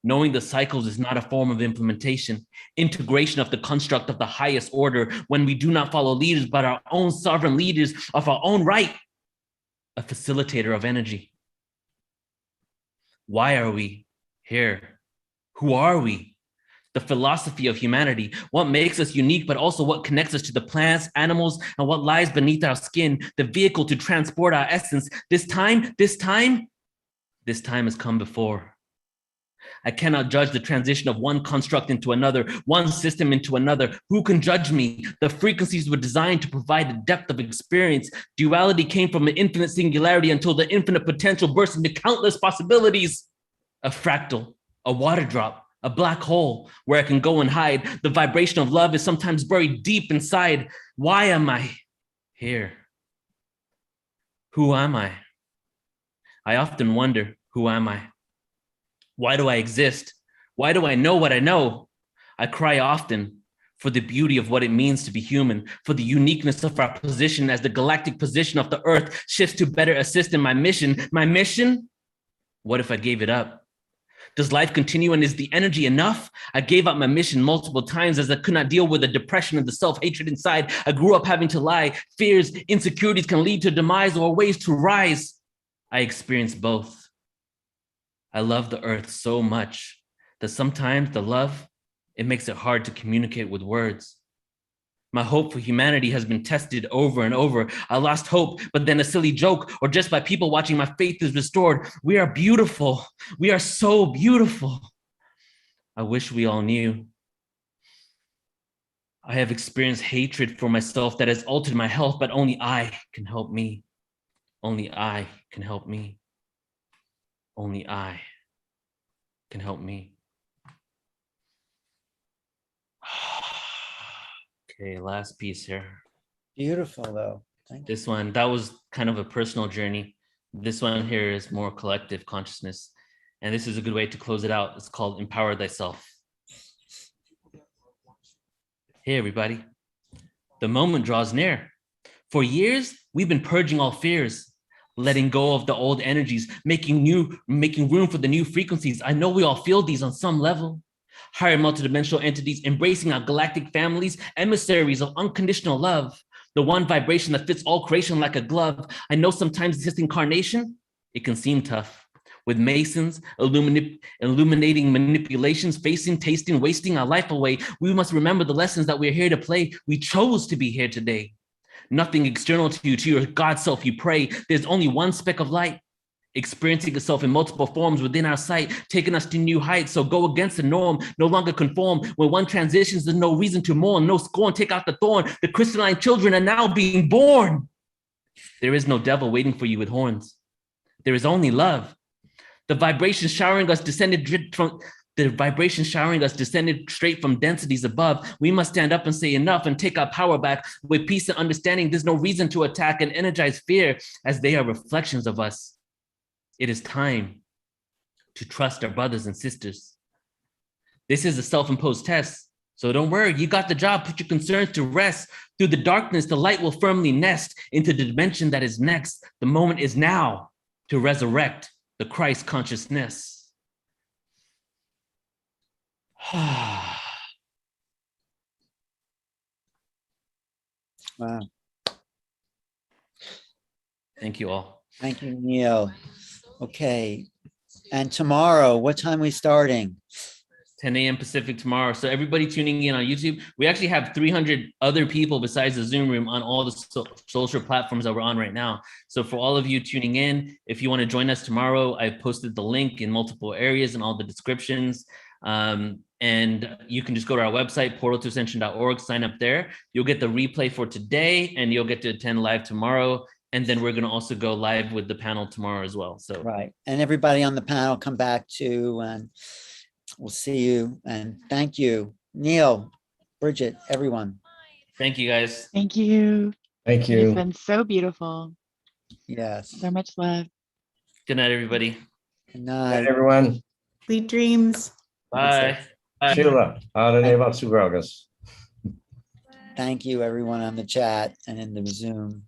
B: Knowing the cycles is not a form of implementation, integration of the construct of the highest order when we do not follow leaders, but our own sovereign leaders of our own right, a facilitator of energy. Why are we here? Who are we? The philosophy of humanity, what makes us unique, but also what connects us to the plants, animals, and what lies beneath our skin, the vehicle to transport our essence. This time has come before. I cannot judge the transition of one construct into another, one system into another. Who can judge me? The frequencies were designed to provide a depth of experience. Duality came from an infinite singularity until the infinite potential burst into countless possibilities. A fractal, a water drop, a black hole where I can go and hide. The vibration of love is sometimes buried deep inside. Why am I here? Who am I? I often wonder, who am I? Why do I exist? Why do I know what I know? I cry often for the beauty of what it means to be human, for the uniqueness of our position as the galactic position of the earth shifts to better assist in my mission. My mission? What if I gave it up? Does life continue and is the energy enough? I gave up my mission multiple times as I could not deal with the depression and the self-hatred inside. I grew up having to lie. Fears, insecurities can lead to demise or ways to rise. I experienced both. I love the earth so much that sometimes the love, it makes it hard to communicate with words. My hope for humanity has been tested over and over. I lost hope, but then a silly joke or just by people watching, my faith is restored. We are beautiful. We are so beautiful. I wish we all knew. I have experienced hatred for myself that has altered my health, but only I can help me. Only I can help me. Only I can help me. Okay, last piece here.
A: Beautiful though. Thank you.
B: This one, that was kind of a personal journey. This one here is more collective consciousness. And this is a good way to close it out. It's called Empower Thyself. Hey, everybody. The moment draws near For years, we've been purging all fears, letting go of the old energies, making room for the new frequencies. I know we all feel these on some level. Higher multidimensional entities embracing our galactic families, emissaries of unconditional love, the one vibration that fits all creation like a glove. I know sometimes this incarnation, it can seem tough. With masons, illuminating manipulations, facing, tasting, wasting our life away. We must remember the lessons that we're here to play. We chose to be here today. Nothing external to you, to your God self you pray. There's only one speck of light, experiencing itself in multiple forms within our sight, taking us to new heights. So go against the norm, no longer conform. When one transitions, there's no reason to mourn, no scorn, take out the thorn. The crystalline children are now being born. There is no devil waiting for you with horns. There is only love. The vibration showering us descended straight from densities above. We must stand up and say enough and take our power back. With peace and understanding, there's no reason to attack and energize fear, as they are reflections of us. It is time to trust our brothers and sisters. This is a self-imposed test, so don't worry, you got the job. Put your concerns to rest. Through the darkness, the light will firmly nest into the dimension that is next. The moment is now to resurrect the Christ consciousness.
A: Wow.
B: Thank you all.
A: Thank you, Neil. Okay. And tomorrow, what time are we starting?
B: 10 a.m. Pacific tomorrow. So everybody tuning in on YouTube, we actually have 300 other people besides the Zoom room on all the social platforms that we're on right now. So for all of you tuning in, if you want to join us tomorrow, I've posted the link in multiple areas and all the descriptions. And you can just go to our website, portaltoascension.org, sign up there. You'll get the replay for today and you'll get to attend live tomorrow. And then we're going to also go live with the panel tomorrow as well. So
A: right. And everybody on the panel come back too, and we'll see you. And thank you, Neil, Bridget, everyone.
B: Thank you, guys.
I: Thank you.
F: Thank you.
I: You've been so beautiful.
A: Yes.
I: So much love.
B: Good night, everybody.
A: Good
F: Good
A: night.
F: night, everyone.
C: Sweet dreams.
B: Bye.
F: Sheila, Sugragas.
A: Thank you, everyone on the chat and in the Zoom.